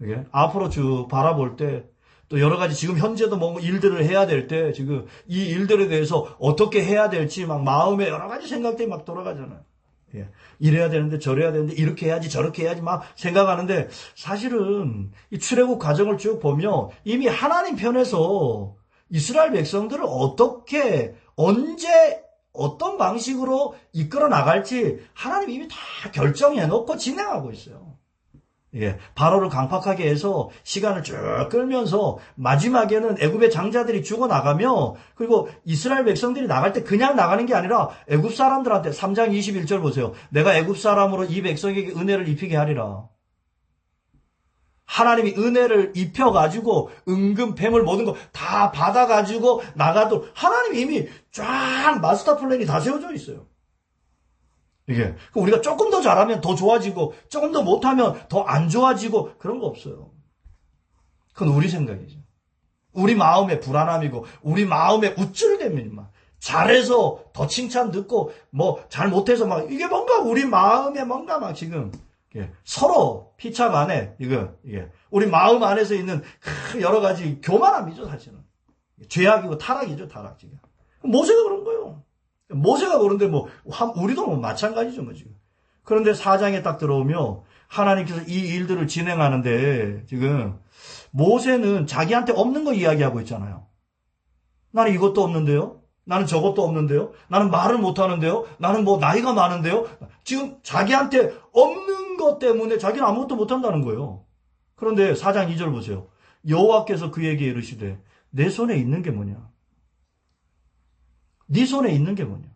이게 앞으로 쭉 바라볼 때 또 여러 가지 지금 현재도 뭐 일들을 해야 될 때 지금 이 일들에 대해서 어떻게 해야 될지 막 마음에 여러 가지 생각들이 막 돌아가잖아요. 예. 이래야 되는데 저래야 되는데 이렇게 해야지 저렇게 해야지 막 생각하는데 사실은 이 출애굽 과정을 쭉 보면 이미 하나님 편에서 이스라엘 백성들을 어떻게 언제 어떤 방식으로 이끌어 나갈지 하나님 이미 다 결정해 놓고 진행하고 있어요. 예, 바로를 강팍하게 해서 시간을 쭉 끌면서 마지막에는 애굽의 장자들이 죽어나가며 그리고 이스라엘 백성들이 나갈 때 그냥 나가는 게 아니라 애굽 사람들한테 3장 21절 보세요. 내가 애굽 사람으로 이 백성에게 은혜를 입히게 하리라. 하나님이 은혜를 입혀가지고 은금, 폐물 모든 거 다 받아가지고 나가도 하나님이 이미 쫙 마스터 플랜이 다 세워져 있어요. 이게 우리가 조금 더 잘하면 더 좋아지고 조금 더 못하면 더 안 좋아지고 그런 거 없어요. 그건 우리 생각이죠. 우리 마음의 불안함이고 우리 마음의 우쭐됨이만 잘해서 더 칭찬 듣고 뭐 잘못해서 막 이게 뭔가 우리 마음에 뭔가 막 지금 서로 피차 안에 이게 우리 마음 안에서 있는 여러 가지 교만함이죠 사실은. 죄악이고 타락이죠 타락 지금. 모세가 그런 거예요. 모세가 그런데 뭐 우리도 뭐 마찬가지죠 뭐 지금. 그런데 4장에 딱 들어오며 하나님께서 이 일들을 진행하는데 지금 모세는 자기한테 없는 거 이야기하고 있잖아요. 나는 이것도 없는데요. 나는 저것도 없는데요. 나는 말을 못하는데요. 나는 뭐 나이가 많은데요. 지금 자기한테 없는 것 때문에 자기는 아무것도 못한다는 거예요. 그런데 4장 2절 보세요. 여호와께서 그에게 이르시되 내 손에 있는 게 뭐냐? 네 손에 있는 게 뭐냐?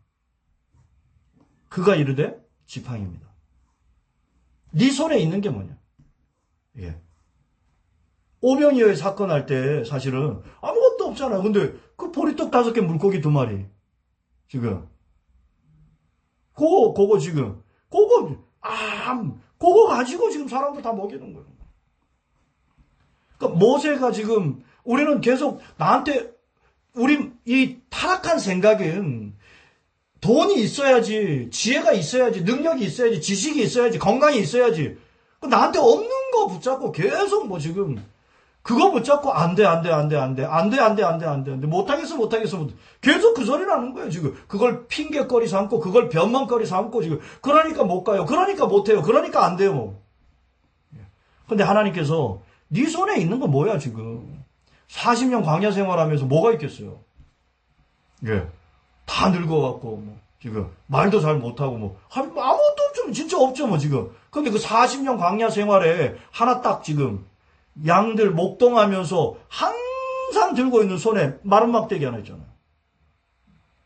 그가 이르되 지팡이입니다. 네 손에 있는 게 뭐냐? 예. 오병이어의 사건 할 때 사실은 아무것도 없잖아요. 근데 그 보리떡 5개 물고기 2마리 지금 그거 지금 그거 가지고 지금 사람들 다 먹이는 거예요. 그러니까 모세가 지금 우리는 계속 나한테 우리 이 타락한 생각은 돈이 있어야지, 지혜가 있어야지, 능력이 있어야지, 지식이 있어야지, 건강이 있어야지. 나한테 없는 거 붙잡고 계속 뭐 지금 그거 붙잡고 안 돼. 못하겠어. 계속 그 소리를 하는 거예요, 지금. 그걸 핑계거리 삼고, 그걸 변명거리 삼고, 지금. 그러니까 못 가요. 그러니까 못 해요. 그러니까 안 돼요, 뭐. 근데 하나님께서 네 손에 있는 건 뭐야, 지금. 40년 광야 생활하면서 뭐가 있겠어요? 예. 다 늙어갖고, 뭐, 지금, 말도 잘 못하고, 뭐, 아무것도 없죠. 진짜 없죠, 뭐, 지금. 근데 그 40년 광야 생활에 하나 딱 지금, 양들 목동하면서 항상 들고 있는 손에 마른 막대기 하나 있잖아요.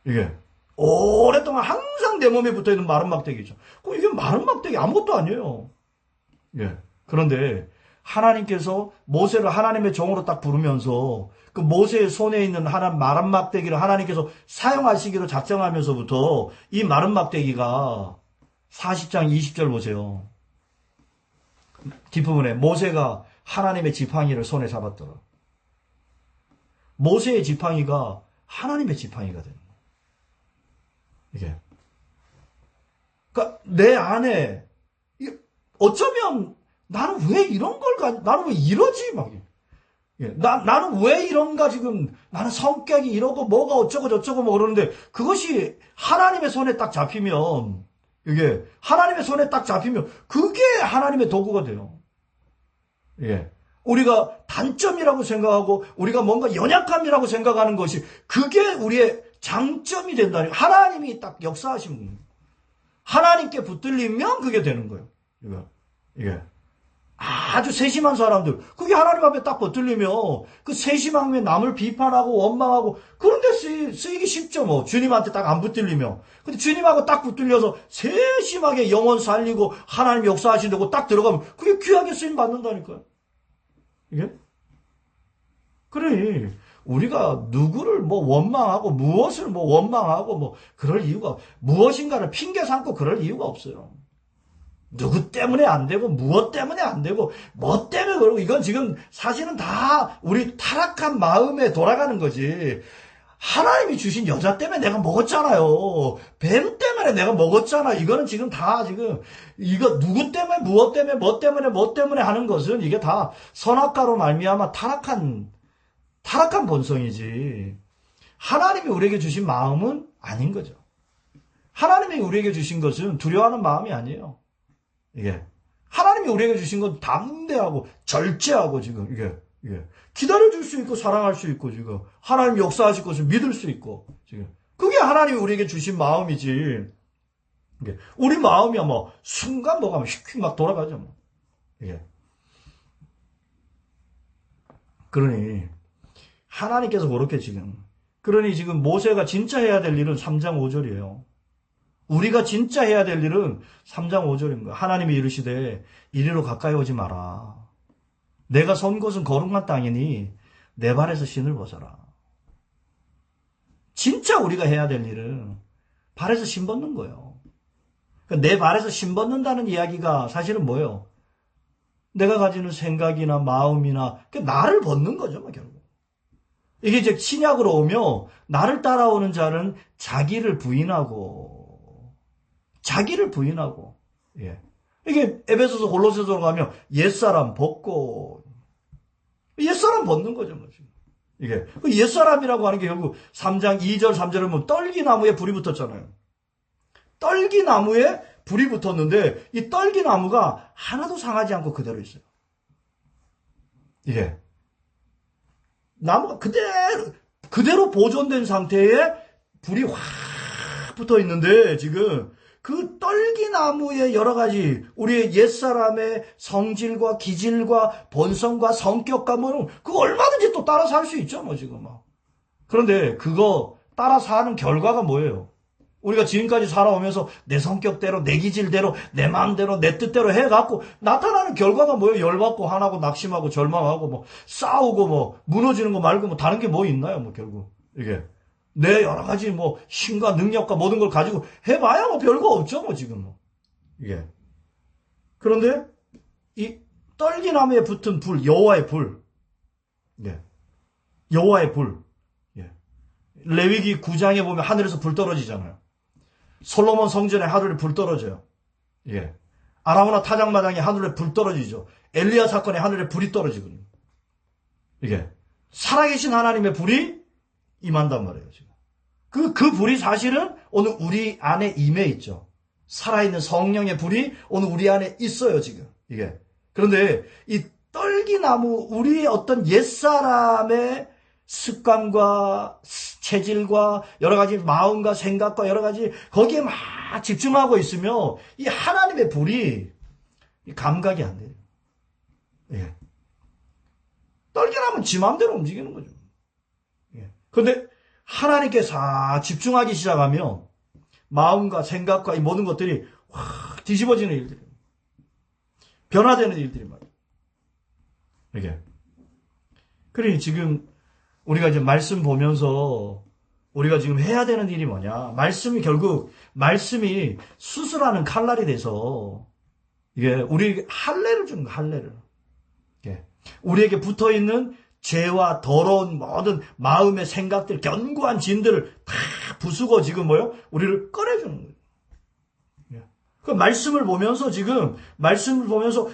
이게, 오랫동안 항상 내 몸에 붙어 있는 마른 막대기죠. 이게 마른 막대기 아무것도 아니에요. 예. 그런데, 하나님께서 모세를 하나님의 종으로 딱 부르면서 그 모세의 손에 있는 마른 막대기를 하나님께서 사용하시기로 작정하면서부터 이 마른 막대기가 40장 20절 보세요. 뒷부분에 모세가 하나님의 지팡이를 손에 잡았더라. 모세의 지팡이가 하나님의 지팡이가 되는 거예요. 이게. 그러니까 내 안에 어쩌면 나는 왜 이런 걸 나는 왜 이러지? 막. 나는 왜 이런가 지금, 나는 성격이 이러고 뭐가 어쩌고 저쩌고 뭐 그러는데, 그것이 하나님의 손에 딱 잡히면, 이게, 하나님의 손에 딱 잡히면, 그게 하나님의 도구가 돼요. 예. 우리가 단점이라고 생각하고, 우리가 뭔가 연약함이라고 생각하는 것이, 그게 우리의 장점이 된다니, 하나님이 딱 역사하신 거예요. 하나님께 붙들리면 그게 되는 거예요. 이게. 아주 세심한 사람들, 그게 하나님 앞에 딱 붙들리면 그 세심함에 남을 비판하고 원망하고 그런데 쓰이기 쉽죠. 뭐 주님한테 딱 안 붙들리면. 근데 주님하고 딱 붙들려서 세심하게 영혼 살리고 하나님 역사하신다고 딱 들어가면 그게 귀하게 쓰임 받는다니까요. 이게? 그래. 우리가 누구를 뭐 원망하고 무엇을 뭐 원망하고 뭐 그럴 이유가, 무엇인가를 핑계 삼고 그럴 이유가 없어요. 누구 때문에 안 되고, 무엇 때문에 안 되고, 뭐 때문에 그러고, 이건 지금 사실은 다 우리 타락한 마음에 돌아가는 거지. 하나님이 주신 여자 때문에 내가 먹었잖아요. 뱀 때문에 내가 먹었잖아. 이거는 지금 다 지금, 이거 누구 때문에, 무엇 때문에, 뭐 때문에 하는 것은 이게 다 선악과로 말미암아 타락한 본성이지. 하나님이 우리에게 주신 마음은 아닌 거죠. 하나님이 우리에게 주신 것은 두려워하는 마음이 아니에요. 이게 하나님이 우리에게 주신 건 담대하고 절제하고 지금 이게 기다려줄 수 있고 사랑할 수 있고 지금 하나님 역사하실 것을 믿을 수 있고 지금 그게 하나님이 우리에게 주신 마음이지. 이게 우리 마음이야 뭐 순간 뭐가 휙휙 막 돌아가죠. 뭐. 이게. 그러니 하나님께서 그렇게 그러니 지금 모세가 진짜 해야 될 일은 3장 5절이에요. 우리가 진짜 해야 될 일은 3장 5절인 거야. 하나님이 이르시되 이리로 가까이 오지 마라. 내가 선 곳은 거룩한 땅이니 내 발에서 신을 벗어라. 진짜 우리가 해야 될 일은 발에서 신 벗는 거예요. 내 발에서 신 벗는다는 이야기가 사실은 뭐예요? 내가 가지는 생각이나 마음이나 나를 벗는 거죠, 결국. 이게 이제 신약으로 오며 나를 따라오는 자는 자기를 부인하고 예. 이게 에베소서 골로새서로 가면 옛사람 벗고 옛사람 벗는 거죠, 뭐 지금. 이게 옛사람이라고 하는 게 결국 3장 2절 3절에 보면 떨기나무에 불이 붙었잖아요. 떨기나무에 불이 붙었는데 이 떨기나무가 하나도 상하지 않고 그대로 있어요. 이게 나무가 그대로 보존된 상태에 불이 확 붙어 있는데 지금 그 떨기나무의 여러 가지 우리의 옛사람의 성질과 기질과 본성과 성격과 뭐 그거 얼마든지 또 따라서 할 수 있죠, 뭐 지금 막. 그런데 그거 따라서 하는 결과가 뭐예요? 우리가 지금까지 살아오면서 내 성격대로, 내 기질대로, 내 마음대로, 내 뜻대로 해갖고 나타나는 결과가 뭐예요? 열받고 화나고 낙심하고 절망하고 뭐 싸우고 뭐 무너지는 거 말고 뭐 다른 게 뭐 있나요? 뭐 결국 이게 내 여러 가지 뭐 힘과 능력과 모든 걸 가지고 해봐야 뭐 별거 없죠, 뭐 지금 뭐 이게. 그런데 이 떨기나무에 붙은 불, 여호와의 불, 예, 여호와의 불, 예. 레위기 9장에 보면 하늘에서 불 떨어지잖아요. 솔로몬 성전에 하늘에 불 떨어져요. 예. 아라우나 타작마당에 하늘에 불 떨어지죠. 엘리야 사건에 하늘에 불이 떨어지거든요. 이게 살아계신 하나님의 불이 임한단 말이에요, 지금. 그 불이 사실은 오늘 우리 안에 임해 있죠. 살아있는 성령의 불이 오늘 우리 안에 있어요, 지금. 이게. 그런데 이 떨기나무, 우리의 어떤 옛사람의 습관과 체질과 여러 가지 마음과 생각과 여러 가지 거기에 막 집중하고 있으면 이 하나님의 불이 감각이 안 돼요. 예. 떨기나무는 지 마음대로 움직이는 거죠. 예. 그런데 하나님께서 집중하기 시작하면 마음과 생각과 이 모든 것들이 확 뒤집어지는 일들이 변화되는 일들이 말이에요. 이게. 그러니 지금 우리가 이제 말씀 보면서 우리가 지금 해야 되는 일이 뭐냐? 말씀이 수술하는 칼날이 돼서 이게 우리에게 할례를 주는 거야, 할례를. 예. 우리에게 붙어 있는 죄와 더러운 모든 마음의 생각들, 견고한 진들을 다 부수고 지금 우리를 꺼내주는 거예요. 예. 그 말씀을 보면서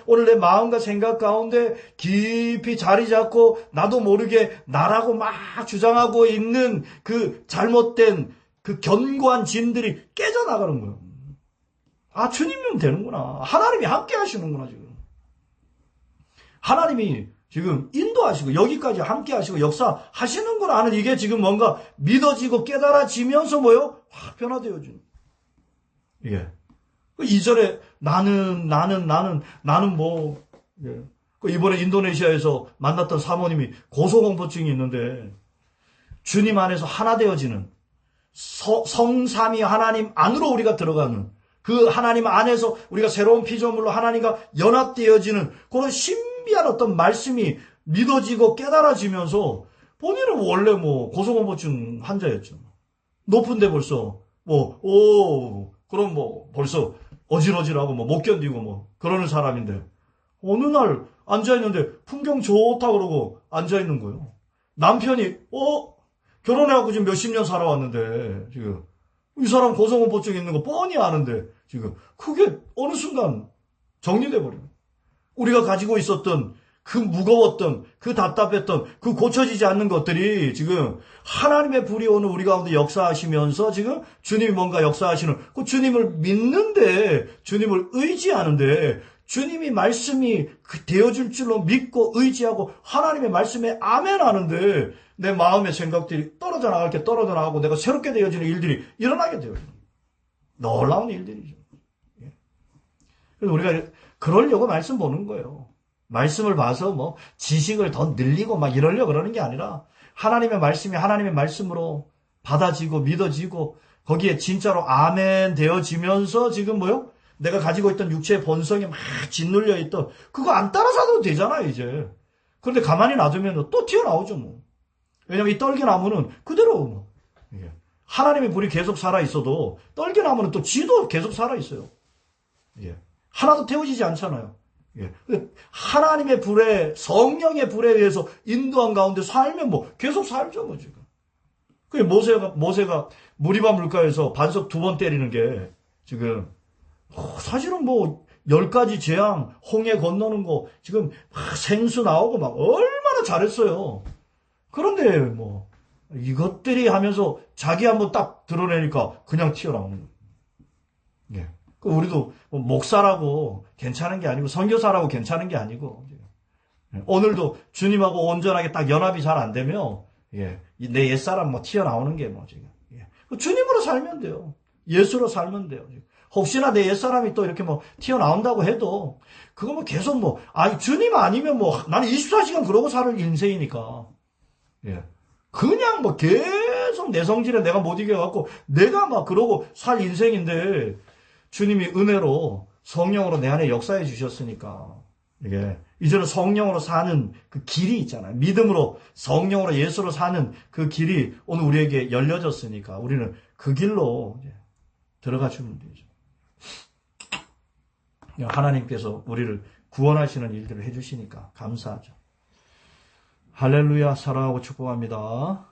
오늘 내 마음과 생각 가운데 깊이 자리 잡고 나도 모르게 나라고 막 주장하고 있는 그 잘못된 그 견고한 진들이 깨져나가는 거예요. 아, 주님이면 되는구나. 하나님이 함께 하시는구나, 지금. 하나님이 지금 인도하시고 여기까지 함께 하시고 역사하시는구나 하는 이게 지금 뭔가 믿어지고 깨달아지면서 확 변화되어지는. 이게. 2절에 나는 뭐, 예. 이번에 인도네시아에서 만났던 사모님이 고소공포증이 있는데 주님 안에서 하나 되어지는 성삼위 하나님 안으로 우리가 들어가는 그 하나님 안에서 우리가 새로운 피조물로 하나님과 연합되어지는 그런 신비한 어떤 말씀이 믿어지고 깨달아지면서 본인은 원래 고소공포증 환자였죠. 높은데 벌써 그럼 벌써 어질어질하고 못 견디고 그러는 사람인데 어느 날 앉아있는데 풍경 좋다 그러고 앉아있는 거예요. 남편이 결혼해갖고 지금 몇십 년 살아왔는데 지금 이 사람 고소공포증 있는 거 뻔히 아는데 지금 그게 어느 순간 정리돼 버려요. 우리가 가지고 있었던 그 무거웠던 그 답답했던 그 고쳐지지 않는 것들이 지금 하나님의 불이 오늘 우리 가운데 역사하시면서 지금 주님이 뭔가 역사하시는 그 주님을 믿는데 주님을 의지하는데 주님이 말씀이 되어줄 줄로 믿고 의지하고 하나님의 말씀에 아멘 하는데 내 마음의 생각들이 떨어져 나가고 내가 새롭게 되어지는 일들이 일어나게 되어요. 놀라운 일들이죠. 그래서 우리가 그러려고 말씀 보는 거예요. 말씀을 봐서 뭐 지식을 더 늘리고 막 이러려고 그러는 게 아니라 하나님의 말씀이 하나님의 말씀으로 받아지고 믿어지고 거기에 진짜로 아멘 되어지면서 지금 뭐요? 내가 가지고 있던 육체의 본성이 막 짓눌려 있던 그거 안 따라사도 되잖아요 이제. 그런데 가만히 놔두면 또 튀어나오죠 뭐. 왜냐면 이 떨기나무는 그대로 뭐 하나님의 불이 계속 살아있어도 떨기나무는 또 쥐도 계속 살아있어요. 하나도 태워지지 않잖아요. 하나님의 불에 성령의 불에 의해서 인도한 가운데 살면 뭐 계속 살죠 뭐 지금. 그 모세가 무리바 물가에서 반석 2번 때리는 게 지금 사실은 뭐 10가지 재앙 홍해 건너는 거 지금 생수 나오고 막 얼마나 잘했어요. 그런데 뭐 이것들이 하면서 자기 한번 딱 드러내니까 그냥 튀어나오는 거예요. 우리도 목사라고 괜찮은 게 아니고 선교사라고 괜찮은 게 아니고 오늘도 주님하고 온전하게 딱 연합이 잘 안 되면 내 옛사람 뭐 튀어나오는 게 뭐 지금 주님으로 살면 돼요. 예수로 살면 돼요. 혹시나 내 옛사람이 또 이렇게 뭐 튀어나온다고 해도 그거 뭐 계속 뭐 주님 아니면 뭐 나는 24시간 그러고 사는 인생이니까 그냥 뭐 계속 내 성질에 내가 못 이겨갖고 내가 막 그러고 살 인생인데 주님이 은혜로 성령으로 내 안에 역사해 주셨으니까 이제는 성령으로 사는 그 길이 있잖아요. 믿음으로 성령으로 예수로 사는 그 길이 오늘 우리에게 열려졌으니까 우리는 그 길로 들어가 주면 되죠. 하나님께서 우리를 구원하시는 일들을 해주시니까 감사하죠. 할렐루야. 사랑하고 축복합니다.